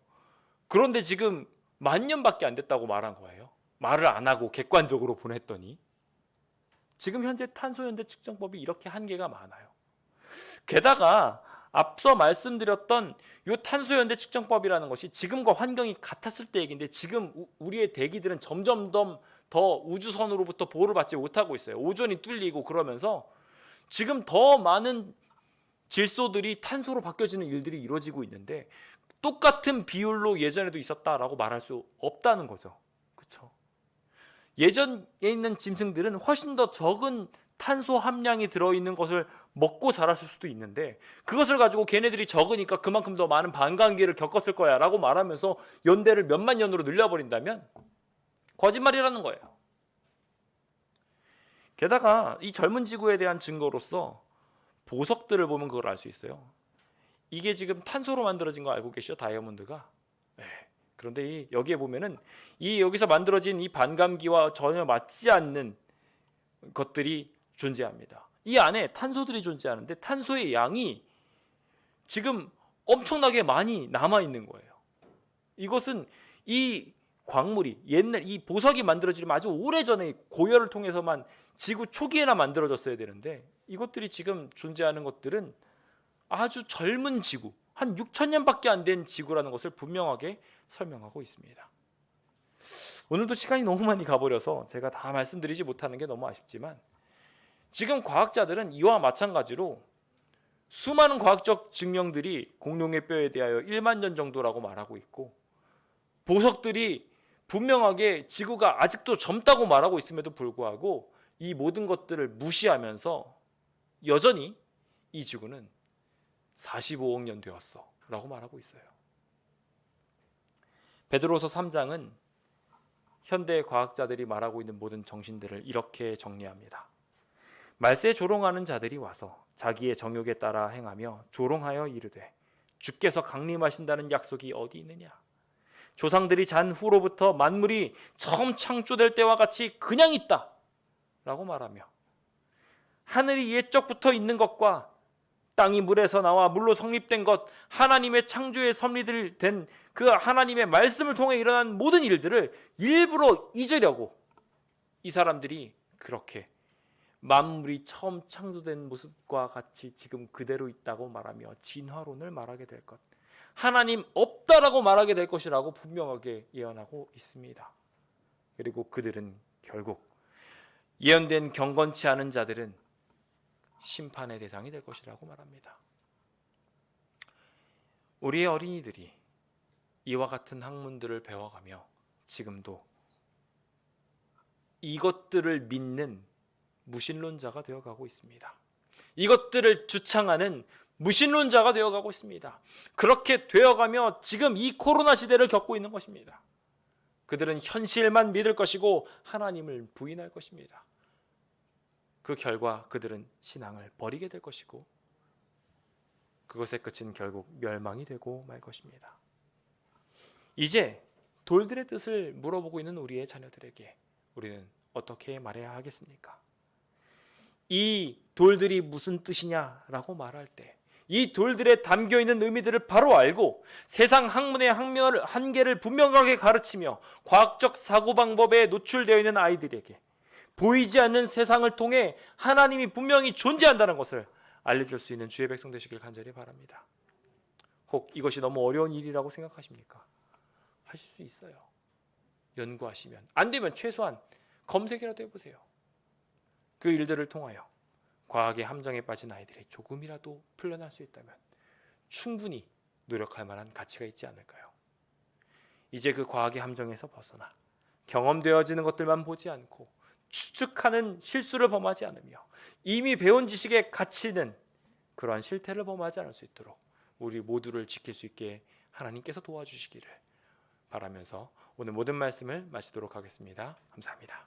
그런데 지금 10,000년밖에 안 됐다고 말한 거예요. 말을 안 하고 객관적으로 보냈더니 지금 현재 탄소 연대 측정법이 이렇게 한계가 많아요. 게다가 앞서 말씀드렸던 이 탄소 연대 측정법이라는 것이 지금과 환경이 같았을 때 얘기인데, 지금 우리의 대기들은 점점 더 우주선으로부터 보호를 받지 못하고 있어요. 오존이 뚫리고 그러면서 지금 더 많은 질소들이 탄소로 바뀌어지는 일들이 이루어지고 있는데, 똑같은 비율로 예전에도 있었다라고 말할 수 없다는 거죠. 그렇죠? 예전에 있는 짐승들은 훨씬 더 적은 탄소 함량이 들어있는 것을 먹고 자랐을 수도 있는데, 그것을 가지고 걔네들이 적으니까 그만큼 더 많은 반감기를 겪었을 거야 라고 말하면서 연대를 몇만 년으로 늘려버린다면 거짓말이라는 거예요. 게다가 이 젊은 지구에 대한 증거로서 보석들을 보면 그걸 알 수 있어요. 이게 지금 탄소로 만들어진 거 알고 계시죠? 다이아몬드가. 네. 그런데 여기에 보면은 여기서 만들어진 이 반감기와 전혀 맞지 않는 것들이 존재합니다. 이 안에 탄소들이 존재하는데 탄소의 양이 지금 엄청나게 많이 남아 있는 거예요. 이것은 이 광물이 옛날 이 보석이 만들어지려면 아주 오래전에 고열을 통해서만 지구 초기에나 만들어졌어야 되는데, 이것들이 지금 존재하는 것들은 아주 젊은 지구, 한 6,000년밖에 안 된 지구라는 것을 분명하게 설명하고 있습니다. 오늘도 시간이 너무 많이 가버려서 제가 다 말씀드리지 못하는 게 너무 아쉽지만, 지금 과학자들은 이와 마찬가지로 수많은 과학적 증명들이 공룡의 뼈에 대하여 10,000년 정도라고 말하고 있고, 보석들이 분명하게 지구가 아직도 젊다고 말하고 있음에도 불구하고 이 모든 것들을 무시하면서 여전히 이 지구는 45억 년 되었어 라고 말하고 있어요. 베드로서 3장은 현대 과학자들이 말하고 있는 모든 정신들을 이렇게 정리합니다. 말세 조롱하는 자들이 와서 자기의 정욕에 따라 행하며 조롱하여 이르되 주께서 강림하신다는 약속이 어디 있느냐? 조상들이 잔 후로부터 만물이 처음 창조될 때와 같이 그냥 있다 라고 말하며, 하늘이 옛적부터 있는 것과 땅이 물에서 나와 물로 성립된 것, 하나님의 창조의 섭리들 된 그 하나님의 말씀을 통해 일어난 모든 일들을 일부러 잊으려고 이 사람들이 그렇게 만물이 처음 창조된 모습과 같이 지금 그대로 있다고 말하며 진화론을 말하게 될 것, 하나님 없다라고 말하게 될 것이라고 분명하게 예언하고 있습니다. 그리고 그들은 결국 예언된 경건치 않은 자들은 심판의 대상이 될 것이라고 말합니다. 우리의 어린이들이 이와 같은 학문들을 배워가며 지금도 이것들을 믿는 무신론자가 되어가고 있습니다. 이것들을 주창하는 무신론자가 되어가고 있습니다. 그렇게 되어가며 지금 이 코로나 시대를 겪고 있는 것입니다. 그들은 현실만 믿을 것이고 하나님을 부인할 것입니다. 그 결과 그들은 신앙을 버리게 될 것이고 그것의 끝은 결국 멸망이 되고 말 것입니다. 이제 돌들의 뜻을 물어보고 있는 우리의 자녀들에게 우리는 어떻게 말해야 하겠습니까? 이 돌들이 무슨 뜻이냐라고 말할 때 이 돌들에 담겨있는 의미들을 바로 알고 세상 학문의 한계를 분명하게 가르치며 과학적 사고방법에 노출되어 있는 아이들에게 보이지 않는 세상을 통해 하나님이 분명히 존재한다는 것을 알려줄 수 있는 주의 백성 되시길 간절히 바랍니다. 혹 이것이 너무 어려운 일이라고 생각하십니까? 하실 수 있어요. 연구하시면, 안 되면 최소한 검색이라도 해보세요. 그 일들을 통하여 과학의 함정에 빠진 아이들이 조금이라도 풀려날 수 있다면 충분히 노력할 만한 가치가 있지 않을까요? 이제 그 과학의 함정에서 벗어나 경험되어지는 것들만 보지 않고 추측하는 실수를 범하지 않으며 이미 배운 지식에 갇히는 그러한 실태를 범하지 않을 수 있도록 우리 모두를 지킬 수 있게 하나님께서 도와주시기를 바라면서 오늘 모든 말씀을 마치도록 하겠습니다. 감사합니다.